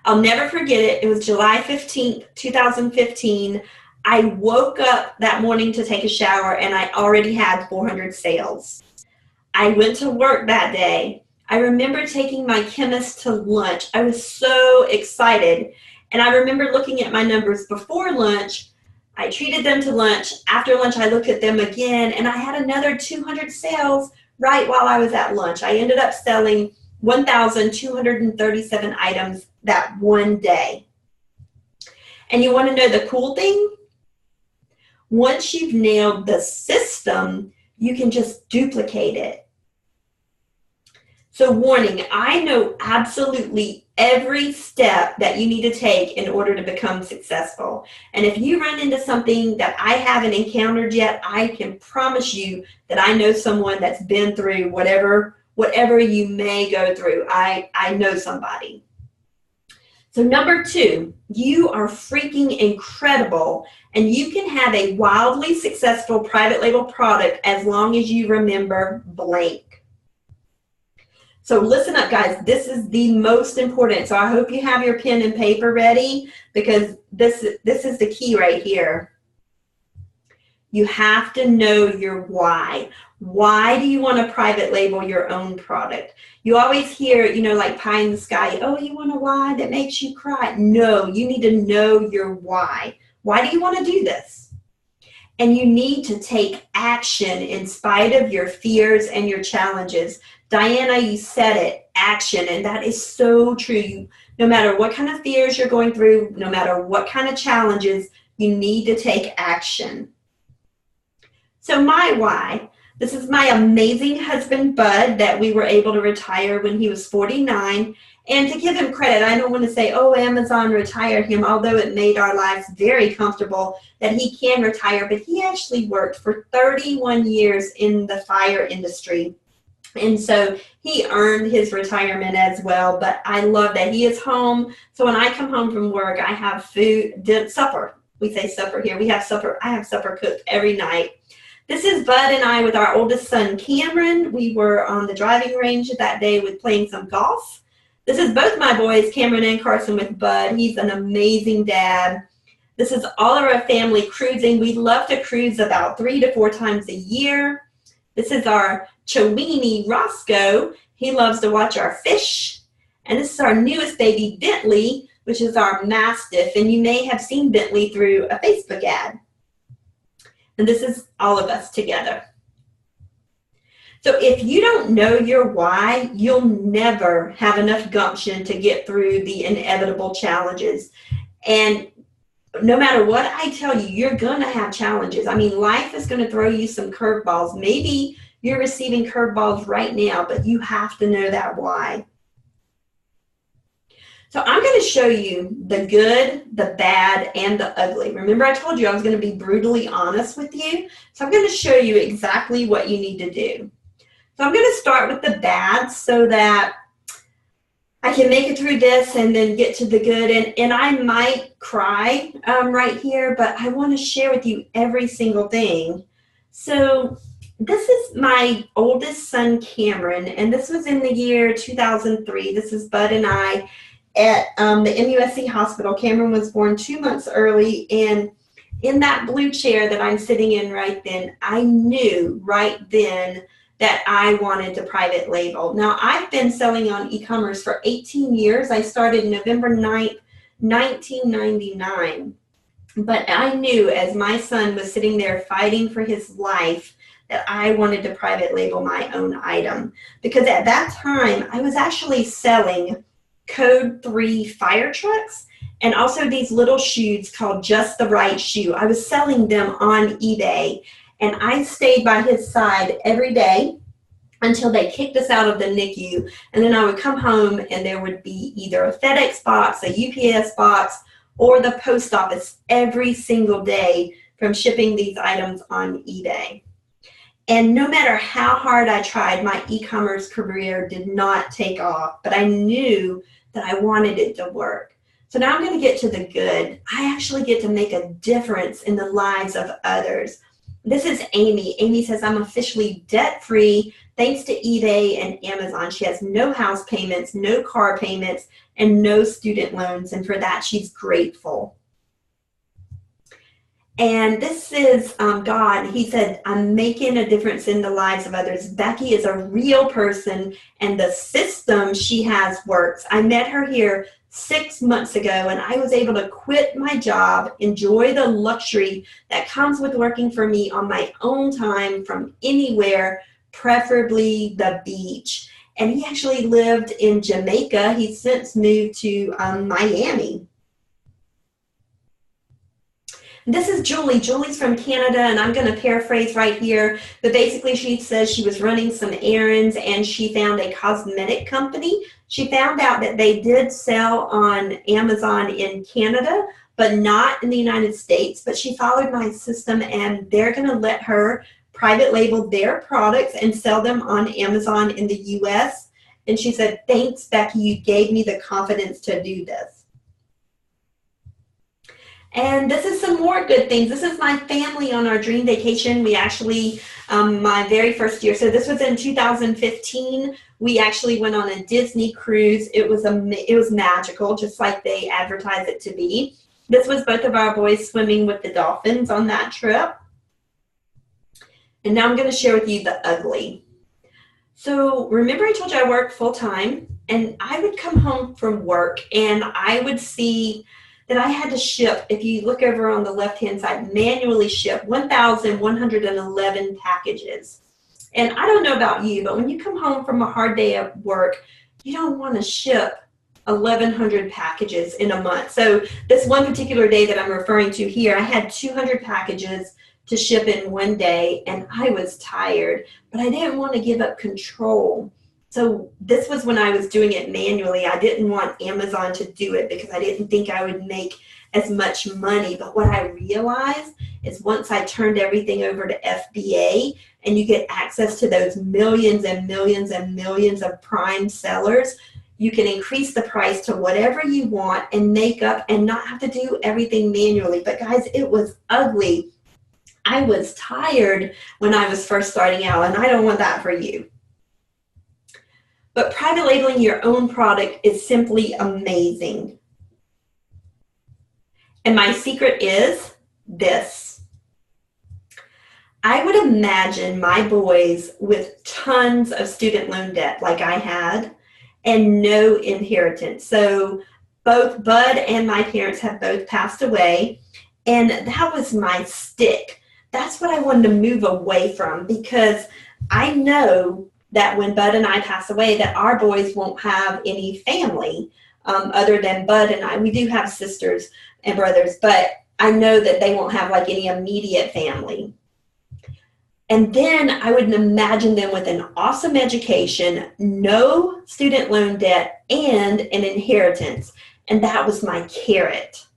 I'll never forget it. It was July 15th, 2015. I woke up that morning to take a shower and I already had 400 sales. I went to work that day. I remember taking my chemist to lunch. I was so excited. And I remember looking at my numbers before lunch. I treated them to lunch. After lunch, I looked at them again and I had another 200 sales right while I was at lunch. I ended up selling 1,237 items that one day. And you want to know the cool thing? Once you've nailed the system, you can just duplicate it. So warning, I know absolutely every step that you need to take in order to become successful. And if you run into something that I haven't encountered yet, I can promise you that I know someone that's been through whatever you may go through. I know somebody. So number 2, you are freaking incredible and you can have a wildly successful private label product as long as you remember blank. So listen up, guys. This is the most important. So I hope you have your pen and paper ready because this is the key right here. You have to know your why. Why do you want to private label your own product? You always hear, like pie in the sky, oh, you want a why that makes you cry. No, you need to know your why. Why do you want to do this? And you need to take action in spite of your fears and your challenges. Diana, you said it, action, and that is so true. No matter what kind of fears you're going through, no matter what kind of challenges, you need to take action. So my why. This is my amazing husband, Bud, that we were able to retire when he was 49. And to give him credit, I don't want to say, oh, Amazon retired him, although it made our lives very comfortable that he can retire. But he actually worked for 31 years in the fire industry. And so he earned his retirement as well. But I love that he is home. So when I come home from work, I have supper. We say supper here. We have supper. I have supper cooked every night. This is Bud and I with our oldest son, Cameron. We were on the driving range that day with playing some golf. This is both my boys, Cameron and Carson, with Bud. He's an amazing dad. This is all of our family cruising. We love to cruise about 3 to 4 times a year. This is our Chiweenie, Roscoe. He loves to watch our fish. And this is our newest baby, Bentley, which is our Mastiff. And you may have seen Bentley through a Facebook ad. And this is all of us together. So if you don't know your why, you'll never have enough gumption to get through the inevitable challenges. And no matter what I tell you, you're going to have challenges. I mean, life is going to throw you some curveballs. Maybe you're receiving curveballs right now, but you have to know that why. So I'm going to show you the good, the bad, and the ugly. Remember I told you I was going to be brutally honest with you? So I'm going to show you exactly what you need to do. So I'm going to start with the bad so that I can make it through this and then get to the good. And I might cry right here, but I want to share with you every single thing. So this is my oldest son, Cameron, and this was in the year 2003. This is Bud and I at the MUSC hospital. Cameron was born 2 months early, and in that blue chair that I'm sitting in right then, I knew right then that I wanted to private label. Now, I've been selling on e-commerce for 18 years. I started November 9th, 1999. But I knew as my son was sitting there fighting for his life that I wanted to private label my own item, because at that time I was actually selling Code 3 fire trucks and also these little shoes called Just the Right Shoe. I was selling them on eBay, and I stayed by his side every day until they kicked us out of the NICU. And then I would come home and there would be either a FedEx box, a UPS box, or the post office every single day from shipping these items on eBay. And no matter how hard I tried, my e-commerce career did not take off, but I knew that I wanted it to work. So now I'm going to get to the good. I actually get to make a difference in the lives of others. This is Amy. Amy says, I'm officially debt-free thanks to eBay and Amazon. She has no house payments, no car payments, and no student loans. And for that, she's grateful. And this is God. He said, I'm making a difference in the lives of others. Becky is a real person, and the system she has works. I met her here 6 months ago, and I was able to quit my job, enjoy the luxury that comes with working for me on my own time from anywhere, preferably the beach. And he actually lived in Jamaica. He's since moved to Miami. This is Julie. Julie's from Canada, and I'm going to paraphrase right here, but basically she says she was running some errands and she found a cosmetic company. She found out that they did sell on Amazon in Canada, but not in the United States. But she followed my system, and they're going to let her private label their products and sell them on Amazon in the US. And she said, thanks, Becky, you gave me the confidence to do this. And this is some more good things. This is my family on our dream vacation. We actually, my very first year, so this was in 2015, we actually went on a Disney cruise. It was magical, just like they advertise it to be. This was both of our boys swimming with the dolphins on that trip. And now I'm going to share with you the ugly. So remember I told you I worked full time, and I would come home from work and I would see that I had to ship, if you look over on the left-hand side, manually ship 1,111 packages. And I don't know about you, but when you come home from a hard day at work, you don't want to ship 1,100 packages in a month. So this one particular day that I'm referring to here, I had 200 packages to ship in one day, and I was tired, but I didn't want to give up control. So this was when I was doing it manually. I didn't want Amazon to do it because I didn't think I would make as much money. But what I realized is once I turned everything over to FBA, and you get access to those millions and millions and millions of prime sellers, you can increase the price to whatever you want and make up and not have to do everything manually. But guys, it was ugly. I was tired when I was first starting out, and I don't want that for you. But private labeling your own product is simply amazing. And my secret is this. I would imagine my boys with tons of student loan debt like I had and no inheritance. So both Bud and my parents have both passed away, and that was my stick. That's what I wanted to move away from, because I know that when Bud and I pass away, that our boys won't have any family other than Bud and I. We do have sisters and brothers, but I know that they won't have like any immediate family. And then I would imagine them with an awesome education, no student loan debt, and an inheritance. And that was my carrot.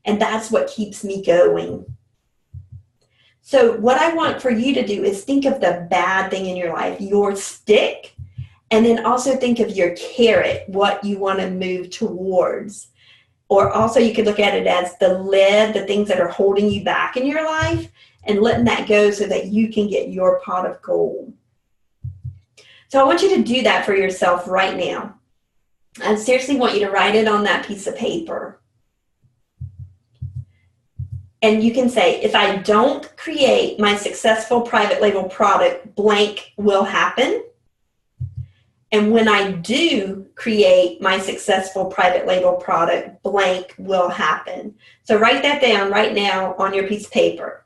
And that's what keeps me going. So what I want for you to do is think of the bad thing in your life, your stick, and then also think of your carrot, what you want to move towards. Or also you could look at it as the lead, the things that are holding you back in your life, and letting that go so that you can get your pot of gold. So I want you to do that for yourself right now. I seriously want you to write it on that piece of paper. And you can say, if I don't create my successful private label product, blank will happen. And when I do create my successful private label product, blank will happen. So write that down right now on your piece of paper.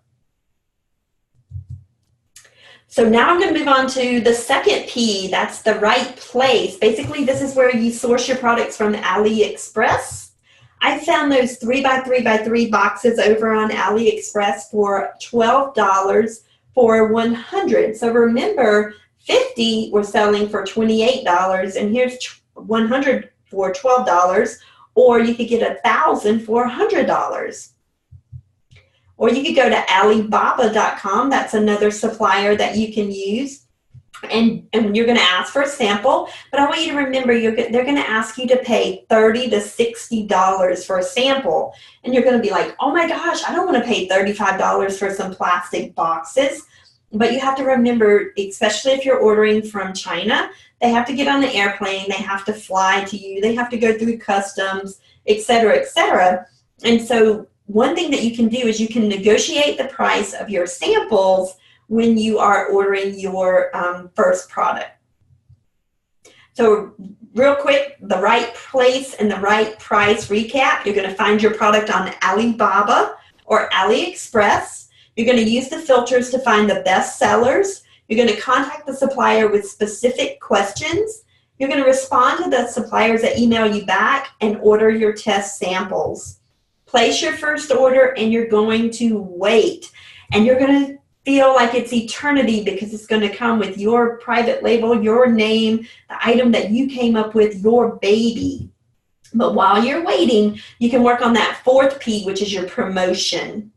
So now I'm going to move on to the second P, that's the right place. Basically, this is where you source your products from AliExpress. I found those 3x3x3 boxes over on AliExpress for $12 for 100. So remember, 50 we're selling for $28, and here's 100 for $12, or you could get 1,000 for $100. Or you could go to Alibaba.com. That's another supplier that you can use. And you're going to ask for a sample. But I want you to remember, they're going to ask you to pay $30 to $60 for a sample. And you're going to be like, oh my gosh, I don't want to pay $35 for some plastic boxes. But you have to remember, especially if you're ordering from China, they have to get on the airplane. They have to fly to you. They have to go through customs, et cetera, et cetera. And so one thing that you can do is you can negotiate the price of your samples when you are ordering your first product. So real quick, the right place and the right price recap. You're going to find your product on Alibaba or AliExpress. You're going to use the filters to find the best sellers. You're going to contact the supplier with specific questions. You're going to respond to the suppliers that email you back and order your test samples. Place your first order, and you're going to wait. And you're going to feel like it's eternity because it's going to come with your private label, your name, the item that you came up with, your baby. But while you're waiting, you can work on that fourth P, which is your promotion.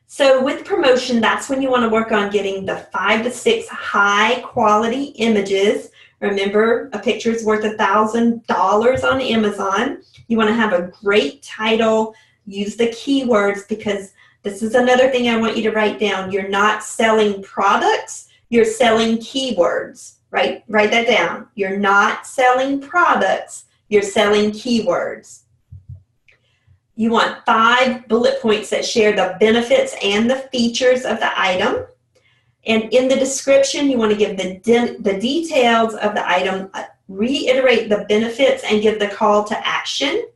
So with promotion, that's when you want to work on getting the 5 to 6 high quality images. Remember, a picture is worth $1,000 on Amazon. You want to have a great title. Use the keywords, because this is another thing I want you to write down. You're not selling products, you're selling keywords. Write that down. You're not selling products, you're selling keywords. You want 5 bullet points that share the benefits and the features of the item. And in the description, you want to give the details of the item, reiterate the benefits, and give the call to action.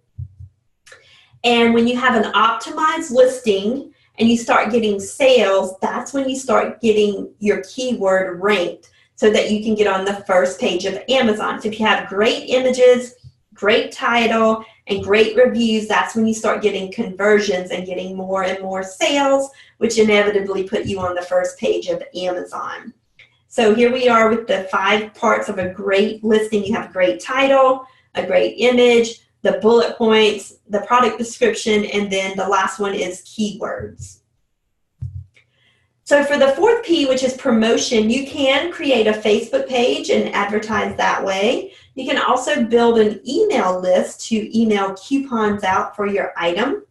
And when you have an optimized listing and you start getting sales, that's when you start getting your keyword ranked so that you can get on the first page of Amazon. So if you have great images, great title, and great reviews, that's when you start getting conversions and getting more and more sales, which inevitably put you on the first page of Amazon. So here we are with the 5 parts of a great listing. You have a great title, a great image, the bullet points, the product description, and then the last one is keywords. So for the fourth P, which is promotion, you can create a Facebook page and advertise that way. You can also build an email list to email coupons out for your item.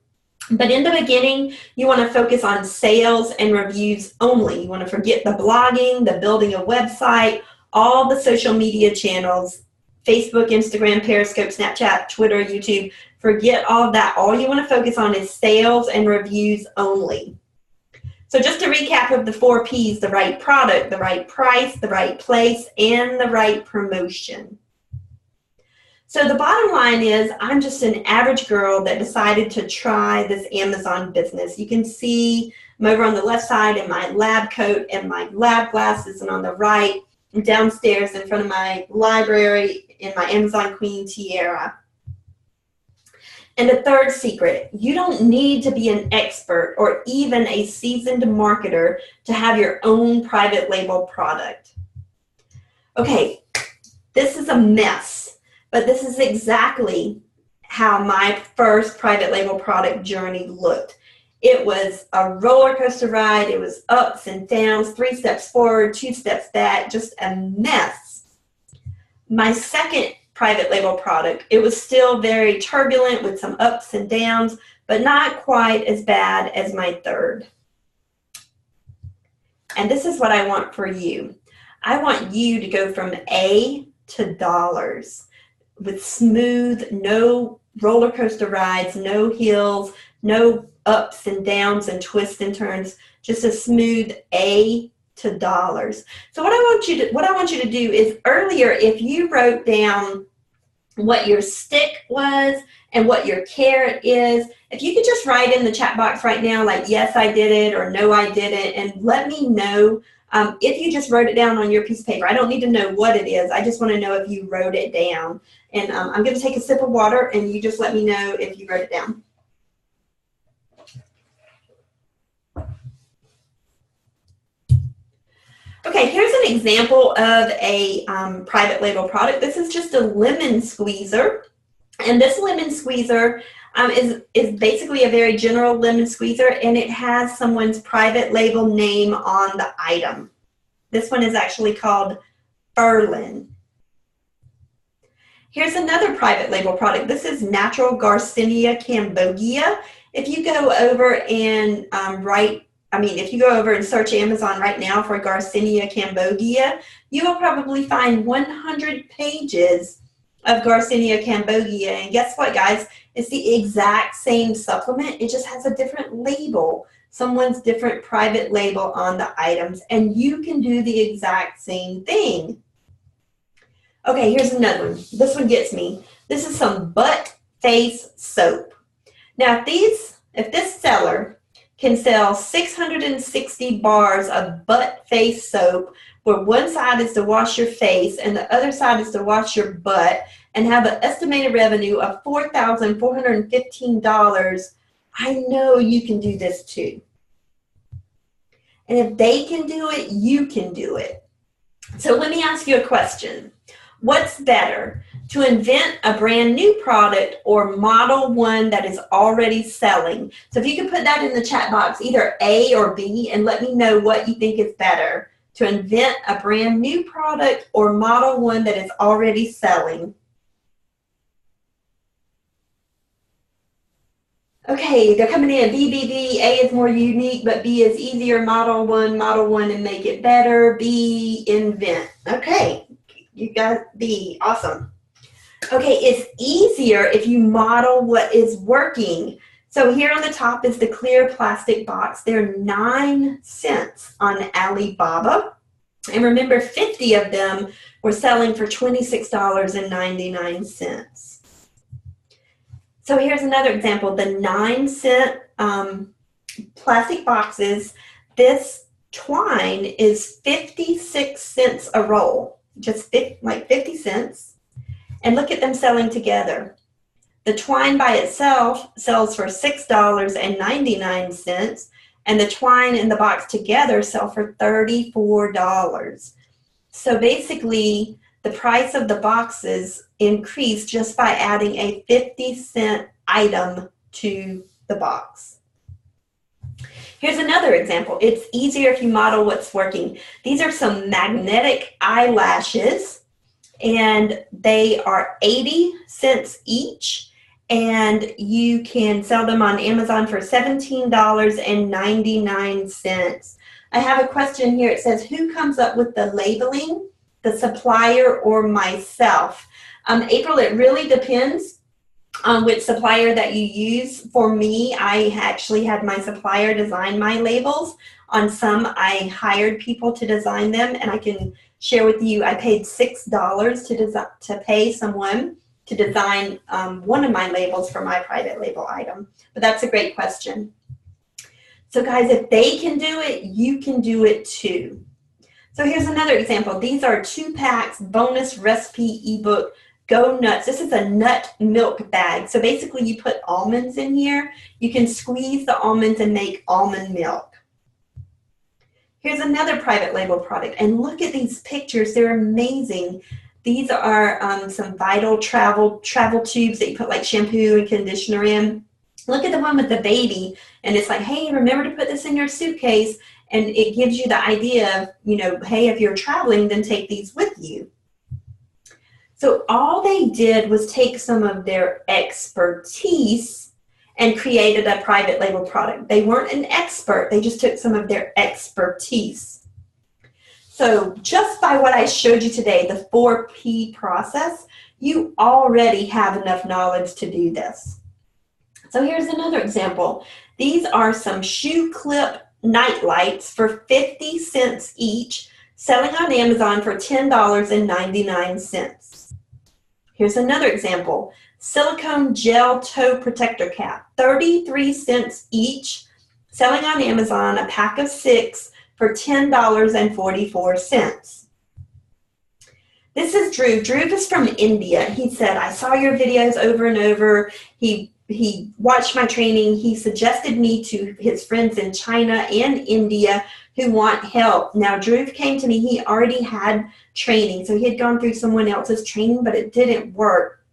But in the beginning, you want to focus on sales and reviews only. You want to forget the blogging, the building a website, all the social media channels, Facebook, Instagram, Periscope, Snapchat, Twitter, YouTube. Forget all of that. All you want to focus on is sales and reviews only. So just to recap of the 4 Ps, the right product, the right price, the right place, and the right promotion. So the bottom line is, I'm just an average girl that decided to try this Amazon business. You can see I'm over on the left side in my lab coat and my lab glasses, and on the right, I'm downstairs in front of my library in my Amazon Queen tiara. And the third secret, you don't need to be an expert or even a seasoned marketer to have your own private label product. Okay, this is a mess, but this is exactly how my first private label product journey looked. It was a roller coaster ride. It was ups and downs, 3 steps forward, 2 steps back, just a mess. My second private label product, it was still very turbulent with some ups and downs, but not quite as bad as my third. And this is what I want for you. I want you to go from A to dollars with smooth, no roller coaster rides, no hills, no ups and downs and twists and turns, just a smooth A to dollars. So what I want you to do is, earlier, if you wrote down what your stick was, and what your carrot is. If you could just write in the chat box right now, like, yes, I did it, or no, I didn't, and let me know if you just wrote it down on your piece of paper. I don't need to know what it is. I just want to know if you wrote it down. And I'm going to take a sip of water, and you just let me know if you wrote it down. Okay, here's an example of a private label product. This is just a lemon squeezer. And this lemon squeezer is basically a very general lemon squeezer, and it has someone's private label name on the item. This one is actually called Ferlin. Here's another private label product. This is Natural Garcinia Cambogia. If you go over and if you go over and search Amazon right now for Garcinia Cambogia, you will probably find 100 pages of Garcinia Cambogia. And guess what, guys? It's the exact same supplement. It just has a different label, someone's different private label on the items, and you can do the exact same thing. Okay, here's another one. This one gets me. This is some butt face soap. Now, if this seller can sell 660 bars of butt face soap, where one side is to wash your face and the other side is to wash your butt, and have an estimated revenue of $4,415, I know you can do this too. And if they can do it, you can do it. So let me ask you a question. What's better, to invent a brand new product or model one that is already selling? So if you could put that in the chat box, either A or B, and let me know what you think is better, to invent a brand new product or model one that is already selling. Okay, they're coming in. B, B, B. A is more unique, but B is easier. Model one, and make it better. B, invent. Okay, you got B. Awesome. Okay, it's easier if you model what is working. So here on the top is the clear plastic box. They're 9 cents on Alibaba. And remember, 50 of them were selling for $26.99. So here's another example, the 9-cent plastic boxes. This twine is 56 cents a roll, just like 50 cents. And look at them selling together. The twine by itself sells for $6.99, and the twine and the box together sell for $34. So basically, the price of the boxes increased just by adding a 50-cent item to the box. Here's another example. It's easier if you model what's working. These are some magnetic eyelashes, and they are 80 cents each, and you can sell them on Amazon for $17.99. I have a question here. It says, who comes up with the labeling? The supplier or myself? April, it really depends on which supplier that you use. For me, I actually had my supplier design my labels. On some, I hired people to design them, and I can share with you, I paid $6 to pay someone to design one of my labels for my private label item. But that's a great question. So guys, if they can do it, you can do it too. So here's another example. These are 2 packs bonus recipe ebook, Go Nuts. This is a nut milk bag. So basically you put almonds in here. You can squeeze the almonds and make almond milk. Here's another private label product. And look at these pictures. They're amazing. These are some Vital travel tubes that you put like shampoo and conditioner in. Look at the one with the baby. And it's like, hey, remember to put this in your suitcase. And it gives you the idea of, hey, if you're traveling, then take these with you. So all they did was take some of their expertise and created a private label product. They weren't an expert. They just took some of their expertise. So just by what I showed you today, the 4P process, you already have enough knowledge to do this. So here's another example. These are some shoe clip night lights for 50 cents each, selling on Amazon for $10.99. Here's another example. Silicone gel toe protector cap, 33 cents each, selling on Amazon, a pack of 6 for $10.44. This is Dhruv. Dhruv is from India. He said, I saw your videos over and over. He watched my training. He suggested me to his friends in China and India who want help. Now, Dhruv came to me. He already had training. So he had gone through someone else's training, but it didn't work.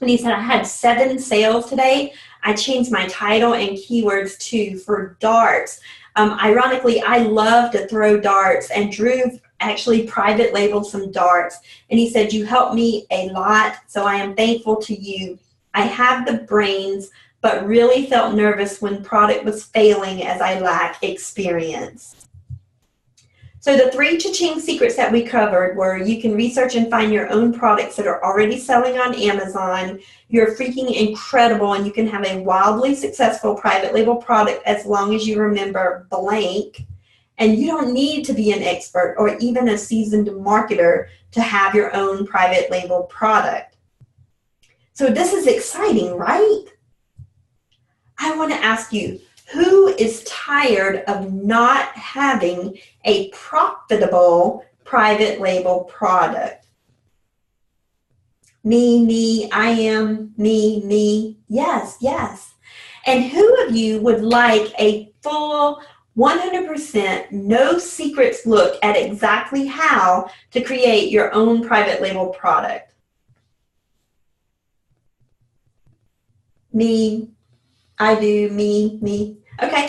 And he said, I had 7 sales today. I changed my title and keywords too for darts. Ironically, I love to throw darts, and Dhruv actually private labeled some darts. And he said, you helped me a lot, so I am thankful to you. I have the brains, but really felt nervous when product was failing as I lack experience. So the 3 cha-ching secrets that we covered were you can research and find your own products that are already selling on Amazon. You're freaking incredible, and you can have a wildly successful private label product as long as you remember blank. And you don't need to be an expert or even a seasoned marketer to have your own private label product. So this is exciting, right? I want to ask you, who is tired of not having a profitable private label product? Me, I am, me. Yes. And who of you would like a full 100% no secrets look at exactly how to create your own private label product? Me, I do, me. Okay,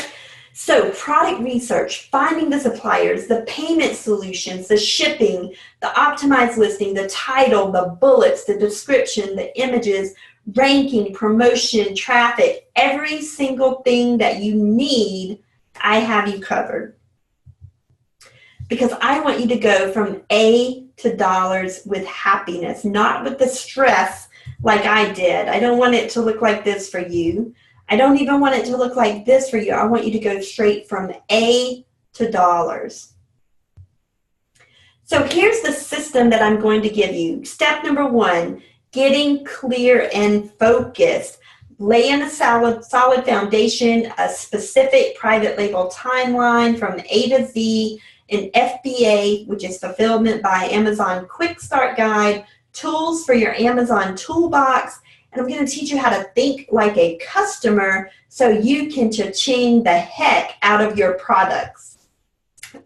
so product research, finding the suppliers, the payment solutions, the shipping, the optimized listing, the title, the bullets, the description, the images, ranking, promotion, traffic, every single thing that you need, I have you covered. Because I want you to go from A to dollars with happiness, not with the stress like I did. I don't want it to look like this for you. I don't even want it to look like this for you. I want you to go straight from A to dollars. So here's the system that I'm going to give you. Step number 1, getting clear and focused. Laying a solid foundation, a specific private label timeline from A to Z, an FBA, which is Fulfillment by Amazon Quick Start Guide, tools for your Amazon toolbox, and I'm going to teach you how to think like a customer so you can cha-ching the heck out of your products.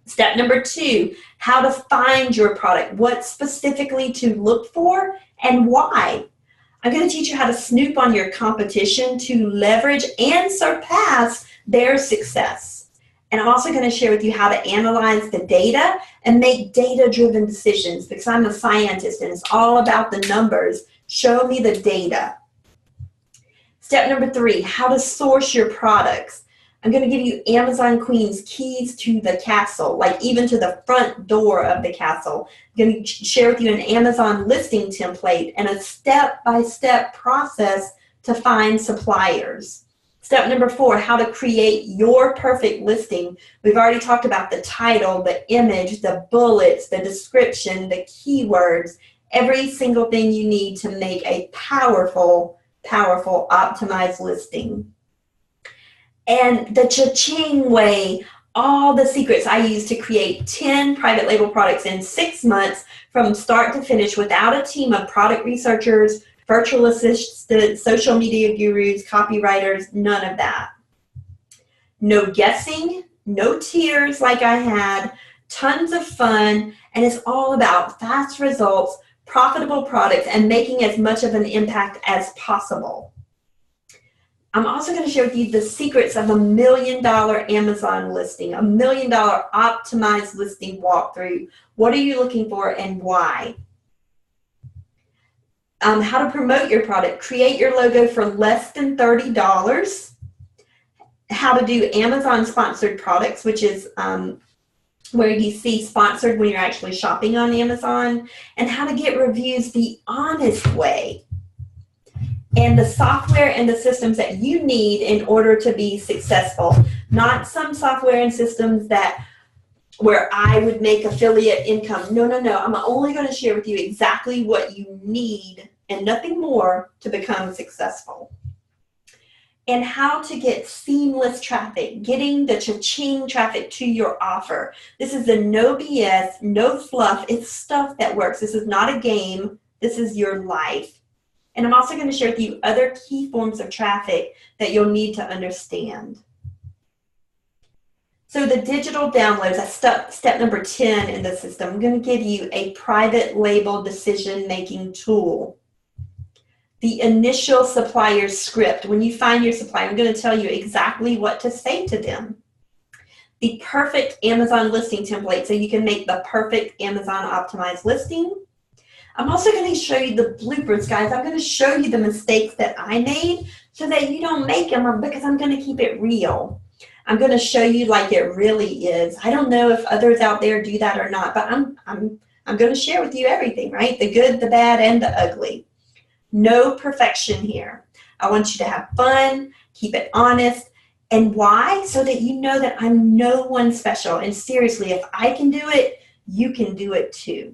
Step number 2, how to find your product, what specifically to look for and why. I'm going to teach you how to snoop on your competition to leverage and surpass their success. And I'm also going to share with you how to analyze the data and make data-driven decisions, because I'm a scientist and it's all about the numbers. Show me the data. Step number 3, how to source your products. I'm going to give you Amazon Queen's keys to the castle, like even to the front door of the castle. I'm going to share with you an Amazon listing template and a step-by-step process to find suppliers. Step number 4, how to create your perfect listing. We've already talked about the title, the image, the bullets, the description, the keywords, every single thing you need to make a powerful optimized listing. And the cha-ching way, all the secrets I use to create 10 private label products in 6 months from start to finish without a team of product researchers, virtual assistants, social media gurus, copywriters, none of that. No guessing, no tears like I had, tons of fun, and it's all about fast results, profitable products, and making as much of an impact as possible. I'm also going to share with you the secrets of $1 million Amazon listing, $1 million optimized listing walkthrough. What are you looking for and why? How to promote your product, create your logo for less than $30. How to do Amazon sponsored products, which is where you see sponsored when you're actually shopping on Amazon, and how to get reviews the honest way. And the software and the systems that you need in order to be successful. Not some software and systems where I would make affiliate income. No. I'm only going to share with you exactly what you need and nothing more to become successful. And how to get seamless traffic, getting the cha-ching traffic to your offer. This is the no BS, no fluff. It's stuff that works. This is not a game. This is your life. And I'm also going to share with you other key forms of traffic that you'll need to understand. So the digital downloads, that's step number 10 in the system. I'm going to give you a private label decision-making tool. The initial supplier script. When you find your supplier, I'm going to tell you exactly what to say to them. The perfect Amazon listing template, so you can make the perfect Amazon optimized listing. I'm also going to show you the bloopers, guys. I'm going to show you the mistakes that I made so that you don't make them, because I'm going to keep it real. I'm going to show you like it really is. I don't know if others out there do that or not, but I'm going to share with you everything, right? The good, the bad, and the ugly. No perfection here. I want you to have fun, keep it honest. And why? So that you know that I'm no one special. And seriously, if I can do it, you can do it too.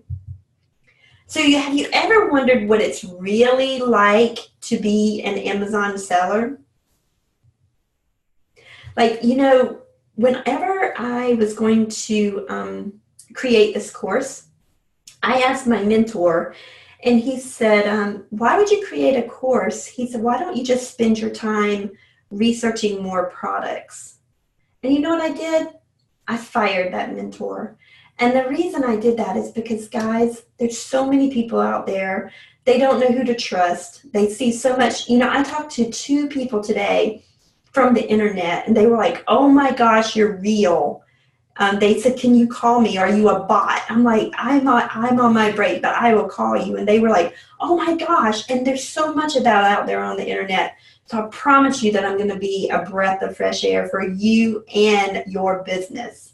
So have you ever wondered what it's really like to be an Amazon seller? Like, you know, whenever I was going to create this course, I asked my mentor, and he said, why would you create a course? He said, why don't you just spend your time researching more products? And you know what I did? I fired that mentor. And the reason I did that is because, guys, there's so many people out there. They don't know who to trust. They see so much. You know, I talked to 2 people today from the internet, and they were like, oh my gosh, you're real. They said, can you call me? Are you a bot? I'm like, I'm on my break, but I will call you. And they were like, oh my gosh. And there's so much of that out there on the internet. So I promise you that I'm going to be a breath of fresh air for you and your business.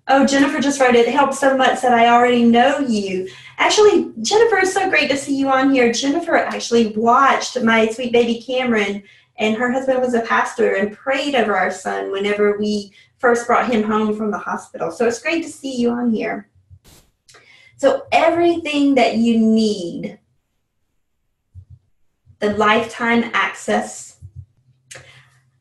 Oh, Jennifer just wrote, it helps so much that I already know you. Actually, Jennifer, it's so great to see you on here. Jennifer actually watched my sweet baby Cameron, and her husband was a pastor, and prayed over our son whenever we first brought him home from the hospital. So it's great to see you on here. So everything that you need, the lifetime access.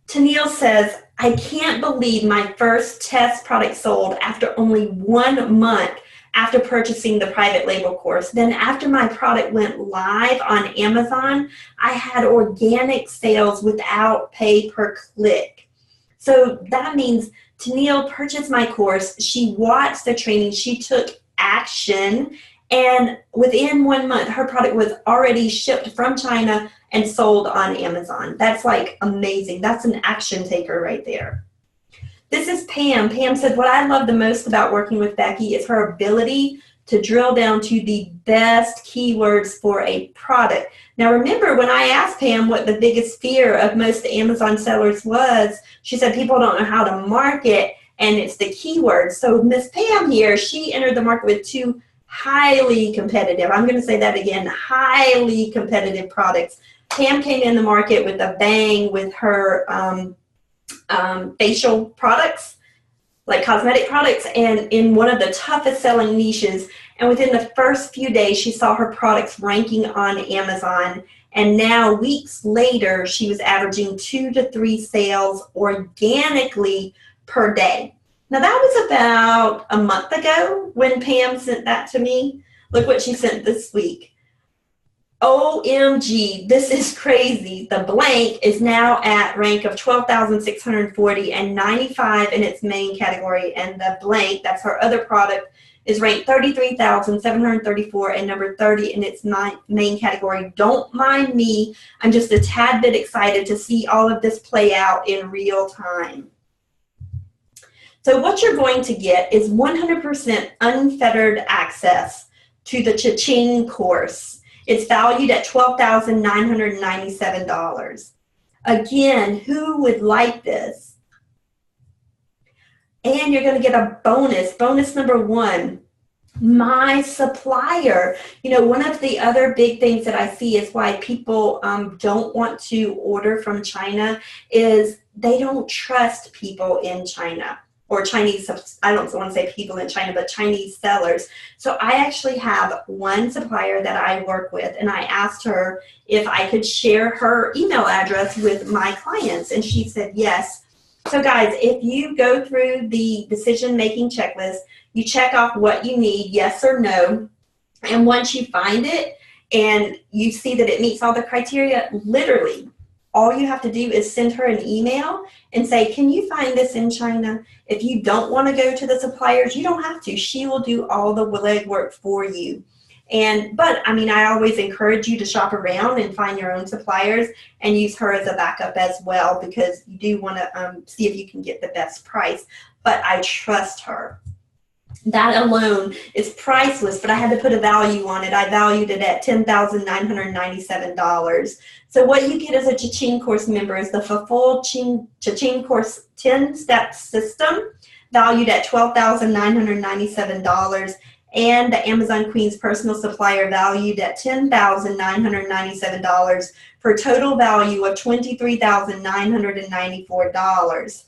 Tennille says, I can't believe my first test product sold after only 1 month after purchasing the private label course. Then after my product went live on Amazon, I had organic sales without pay per click. So that means Tennille purchased my course, she watched the training, she took action, and within 1 month, her product was already shipped from China and sold on Amazon. That's like amazing. That's an action taker right there. This is Pam. Pam said, what I love the most about working with Becky is her ability to drill down to the best keywords for a product. Now remember, when I asked Pam what the biggest fear of most Amazon sellers was, she said people don't know how to market, and it's the keywords. So Miss Pam here, she entered the market with 2 highly competitive, I'm going to say that again, highly competitive products. Pam came in the market with a bang with her facial products, like cosmetic products, and in one of the toughest selling niches. And within the first few days, she saw her products ranking on Amazon. And now, weeks later, she was averaging 2 to 3 sales organically per day. Now, that was about a month ago when Pam sent that to me. Look what she sent this week. OMG, this is crazy. The blank is now at rank of 12,640 and 95 in its main category. And the blank, that's her other product, is ranked 33,734 and number 30 in its main category. Don't mind me. I'm just a tad bit excited to see all of this play out in real time. So what you're going to get is 100% unfettered access to the Cha-Ching course. It's valued at $12,997. Again, who would like this? And you're going to get a bonus. Bonus number 1, my supplier. You know, one of the other big things that I see is why people don't want to order from China is they don't trust people in China, or Chinese, I don't want to say people in China, but Chinese sellers. So I actually have one supplier that I work with, and I asked her if I could share her email address with my clients, and she said yes. So guys, if you go through the decision-making checklist, you check off what you need, yes or no, and once you find it and you see that it meets all the criteria, literally, all you have to do is send her an email and say, can you find this in China? If you don't want to go to the suppliers, you don't have to. She will do all the legwork for you. But I mean, I always encourage you to shop around and find your own suppliers and use her as a backup as well, because you do want to see if you can get the best price. But I trust her. That alone is priceless, but I had to put a value on it. I valued it at $10,997. So what you get as a Cha-Ching course member is the full Cha-Ching course 10-step system, valued at $12,997, and the Amazon Queen's personal supplier, valued at $10,997, for a total value of $23,994.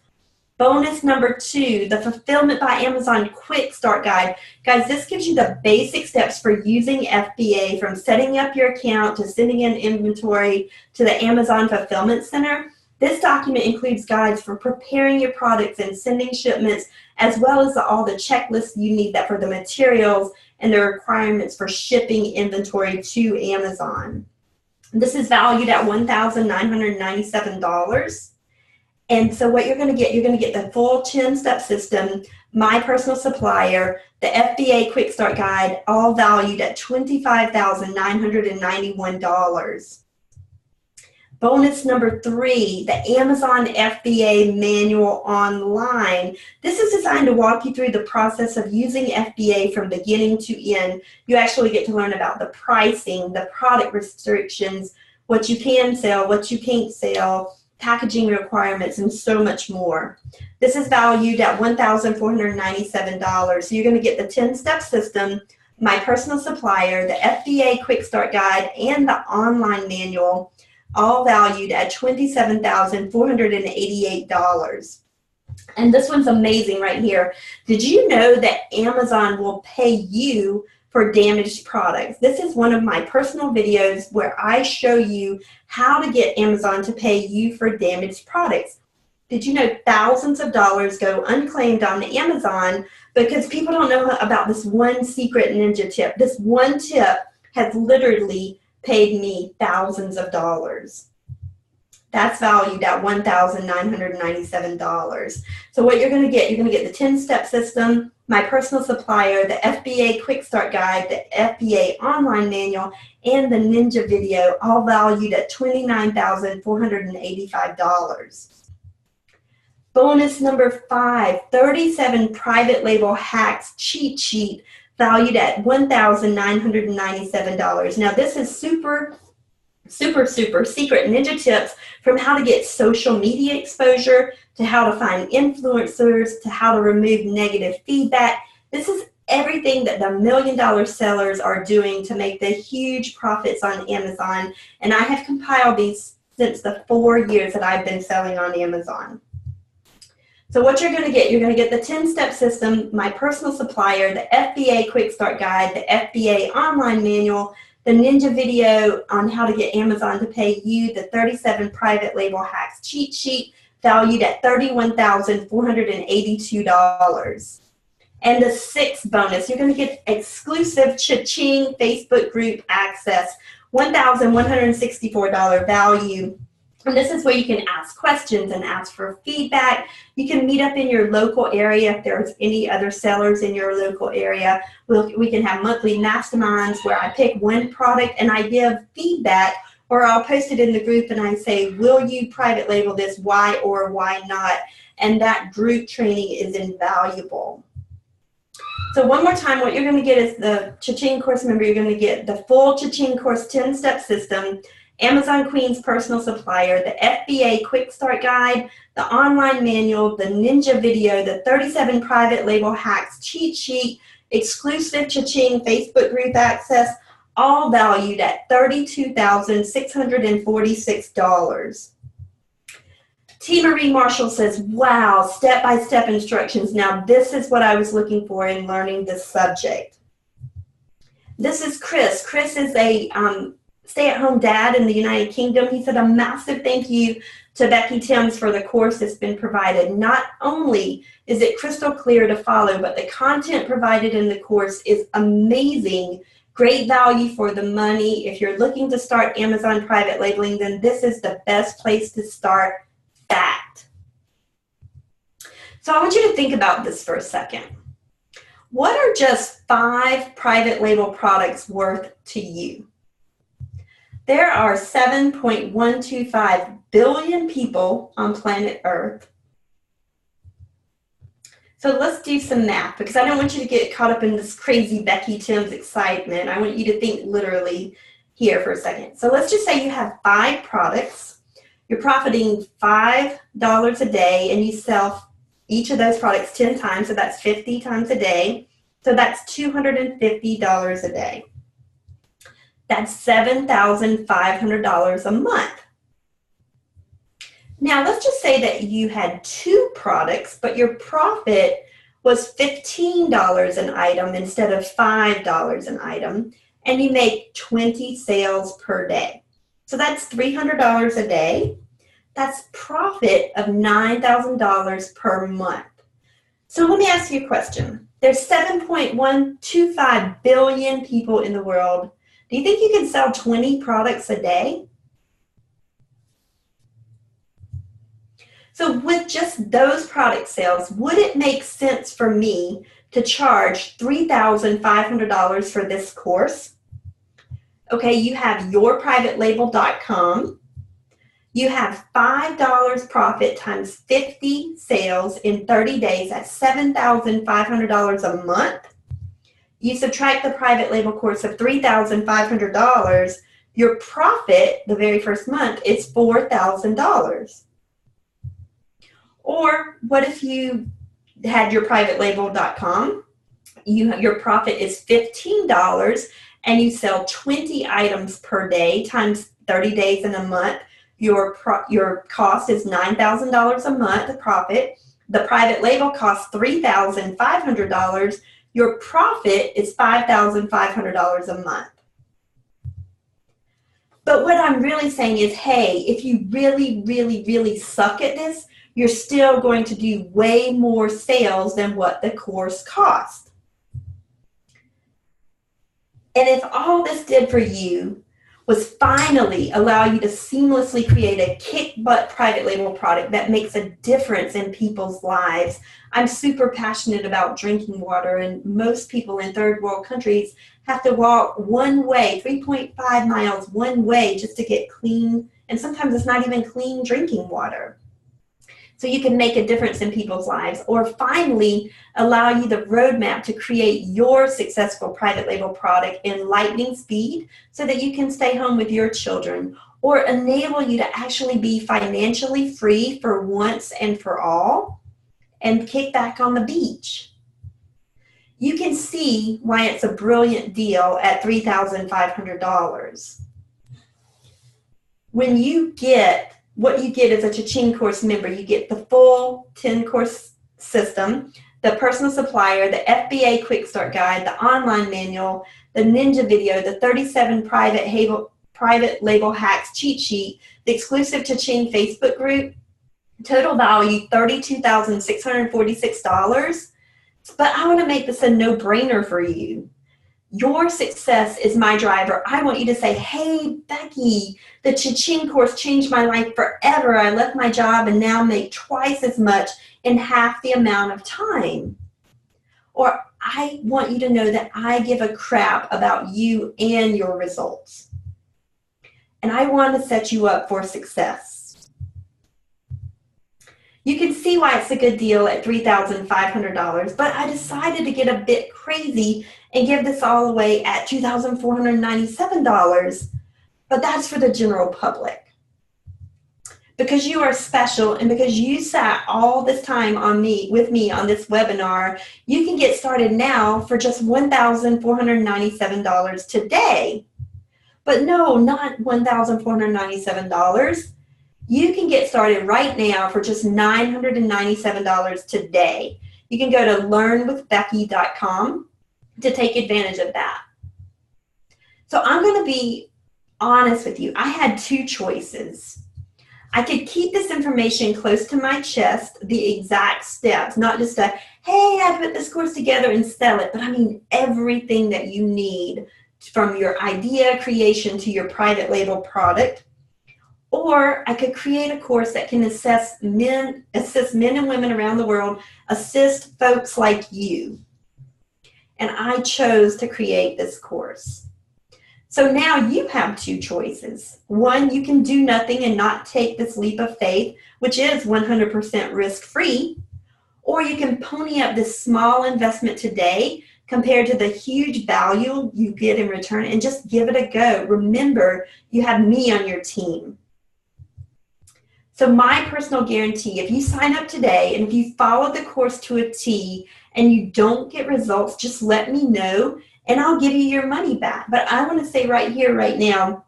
Bonus number 2, the Fulfillment by Amazon Quick Start Guide. Guys, this gives you the basic steps for using FBA, from setting up your account to sending in inventory to the Amazon Fulfillment Center. This document includes guides for preparing your products and sending shipments, as well as all the checklists you need that for the materials and the requirements for shipping inventory to Amazon. This is valued at $1,997. And so what you're going to get the full 10-step system, my personal supplier, the FBA Quick Start Guide, all valued at $25,991. Bonus number 3, the Amazon FBA Manual Online. This is designed to walk you through the process of using FBA from beginning to end. You actually get to learn about the pricing, the product restrictions, what you can sell, what you can't sell, packaging requirements, and so much more. This is valued at $1,497. So you're going to get the 10-step system, my personal supplier, the FBA Quick Start Guide, and the online manual, all valued at $27,488. And this one's amazing right here. Did you know that Amazon will pay you for damaged products? This is one of my personal videos where I show you how to get Amazon to pay you for damaged products. Did you know thousands of dollars go unclaimed on Amazon because people don't know about this one secret ninja tip? This one tip has literally paid me thousands of dollars. That's valued at $1,997. So what you're going to get the 10-step system, my personal supplier, the FBA Quick Start Guide, the FBA online manual, and the Ninja video, all valued at $29,485. Bonus number 5, 37 private label hacks cheat sheet, valued at $1,997. Now this is super secret ninja tips, from how to get social media exposure, to how to find influencers, to how to remove negative feedback. This is everything that the $1 million sellers are doing to make the huge profits on Amazon. And I have compiled these since the 4 years that I've been selling on Amazon. So what you're going to get the 10-step system, my personal supplier, the FBA Quick Start Guide, the FBA online manual, the Ninja video on how to get Amazon to pay you, the 37 private label hacks cheat sheet, valued at $31,482. And the 6th bonus, you're going to get exclusive Cha-Ching Facebook group access, $1,164 value. And this is where you can ask questions and ask for feedback. You can meet up in your local area if there's any other sellers in your local area. We can have monthly masterminds where I pick one product and I give feedback, or I'll post it in the group and I say, will you private label this, why or why not? And that group training is invaluable. So one more time, what you're going to get is the Cha-Ching course member. You're going to get the full Cha-Ching course 10-step system, Amazon Queen's personal supplier, the FBA Quick Start Guide, the online manual, the Ninja video, the 37 private label hacks cheat sheet, exclusive Cha-Ching Facebook group access, all valued at $32,646. T. Marie Marshall says, wow, step-by-step instructions. Now, this is what I was looking for in learning this subject. This is Chris. Chris is a stay-at-home dad in the United Kingdom. He said, a massive thank you to Becky Timms for the course that's been provided. Not only is it crystal clear to follow, but the content provided in the course is amazing. Great value for the money. If you're looking to start Amazon private labeling, then this is the best place to start. Fact. So I want you to think about this for a second. What are just 5 private label products worth to you? There are 7.125 billion people on planet Earth. So let's do some math, because I don't want you to get caught up in this crazy Becky Timms excitement. I want you to think literally here for a second. So let's just say you have 5 products. You're profiting $5 a day, and you sell each of those products 10 times, so that's 50 times a day. So that's $250 a day. That's $7,500 a month. Now, let's just say that you had 2 products, but your profit was $15 an item instead of $5 an item, and you make 20 sales per day. So that's $300 a day. That's profit of $9,000 per month. So let me ask you a question. There's 7.125 billion people in the world. Do you think you can sell 20 products a day? So with just those product sales, would it make sense for me to charge $3,500 for this course? Okay, you have yourprivatelabel.com. You have $5 profit times 50 sales in 30 days at $7,500 a month. You subtract the private label course of $3,500, your profit the very first month is $4,000. Or what if you had yourprivatelabel.com? Your profit is $15 and you sell 20 items per day times 30 days in a month. Your cost is $9,000 a month, the profit. The private label costs $3,500. Your profit is $5,500 a month. But what I'm really saying is, hey, if you really, really, really suck at this, you're still going to do way more sales than what the course cost. And if all this did for you was finally allow you to seamlessly create a kick-butt private label product that makes a difference in people's lives. I'm super passionate about drinking water, and most people in third world countries have to walk one way, 3.5 miles one way just to get clean, and sometimes it's not even clean drinking water. So you can make a difference in people's lives, or finally allow you the roadmap to create your successful private label product in lightning speed so that you can stay home with your children, or enable you to actually be financially free for once and for all and kick back on the beach. You can see why it's a brilliant deal at $3,500. When you get what you get as a Cha-Ching course member, you get the full 10-course system, the personal supplier, the FBA Quick Start Guide, the online manual, the Ninja video, the 37 private label hacks cheat sheet, the exclusive Cha-Ching Facebook group. Total value, $32,646. But I want to make this a no-brainer for you. Your success is my driver. I want you to say, hey, Becky, the Cha-Ching course changed my life forever. I left my job and now make twice as much in half the amount of time. Or I want you to know that I give a crap about you and your results. And I want to set you up for success. You can see why it's a good deal at $3,500, but I decided to get a bit crazy and give this all away at $2,497. But that's for the general public. Because you are special and because you sat all this time with me on this webinar, you can get started now for just $1,497 today. But no, not $1,497. You can get started right now for just $997 today. You can go to learnwithbecky.com to take advantage of that. So I'm going to be honest with you. I had two choices. I could keep this information close to my chest, the exact steps, not just a, hey, I put this course together and sell it, but I mean everything that you need from your idea creation to your private label product. Or I could create a course that can assist men and women around the world, assist folks like you. And I chose to create this course. So now you have two choices. One, you can do nothing and not take this leap of faith, which is 100% risk-free, or you can pony up this small investment today compared to the huge value you get in return and just give it a go. Remember, you have me on your team. So my personal guarantee, if you sign up today and if you follow the course to a T and you don't get results, just let me know and I'll give you your money back. But I want to say right here, right now,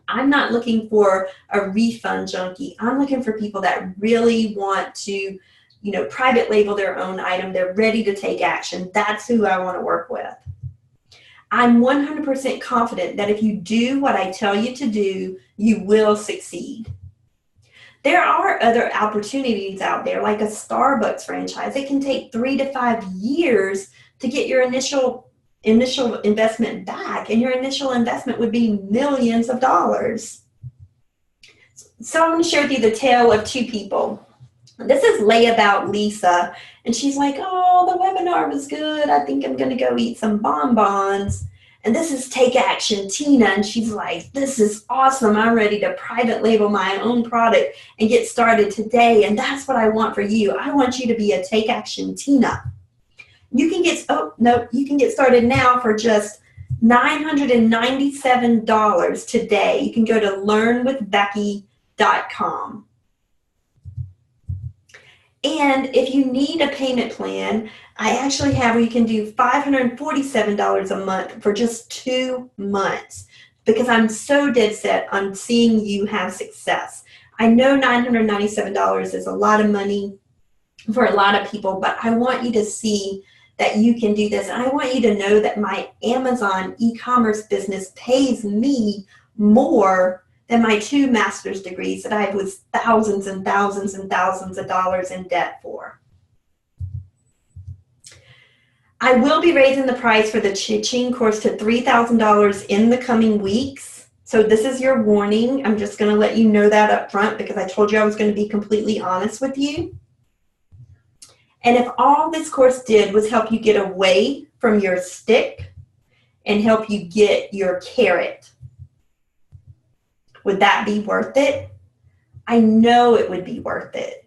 I'm not looking for a refund junkie. I'm looking for people that really want to, private label their own item. They're ready to take action. That's who I want to work with. I'm 100% confident that if you do what I tell you to do, you will succeed. There are other opportunities out there, like a Starbucks franchise. It can take 3 to 5 years to get your initial investment back, and your initial investment would be millions of dollars. So I'm going to share with you the tale of two people. This is Layabout Lisa, and she's like, oh, the webinar was good. I think I'm going to go eat some bonbons. And this is Take Action Tina, and she's like, this is awesome. I'm ready to private label my own product and get started today, and that's what I want for you. I want you to be a Take Action Tina. You can get started now for just $997 today. You can go to learnwithbecky.com. And if you need a payment plan, I actually have where you can do $547 a month for just 2 months, because I'm so dead set on seeing you have success. I know $997 is a lot of money for a lot of people, but I want you to see that you can do this. And I want you to know that my Amazon e-commerce business pays me more than my 2 master's degrees that I was thousands and thousands and thousands of dollars in debt for. I will be raising the price for the Cha-Ching course to $3,000 in the coming weeks. So this is your warning. I'm just going to let you know that up front because I told you I was going to be completely honest with you. And if all this course did was help you get away from your stick and help you get your carrot, would that be worth it? I know it would be worth it.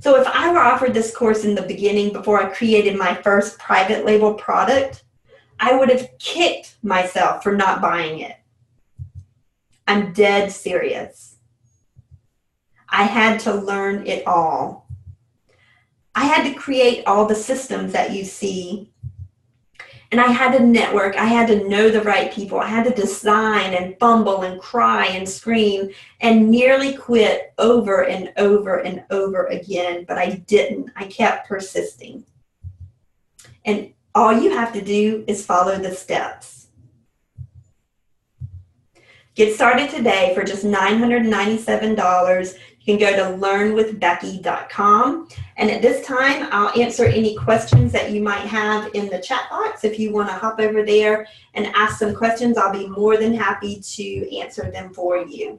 So if I were offered this course in the beginning before I created my first private label product, I would have kicked myself for not buying it. I'm dead serious. I had to learn it all. I had to create all the systems that you see, and I had to network. I had to know the right people. I had to design and fumble and cry and scream and nearly quit over and over and over again, but I didn't. I kept persisting. And all you have to do is follow the steps. Get started today for just $997. You can go to learnwithbecky.com. And at this time, I'll answer any questions that you might have in the chat box. If you want to hop over there and ask some questions, I'll be more than happy to answer them for you.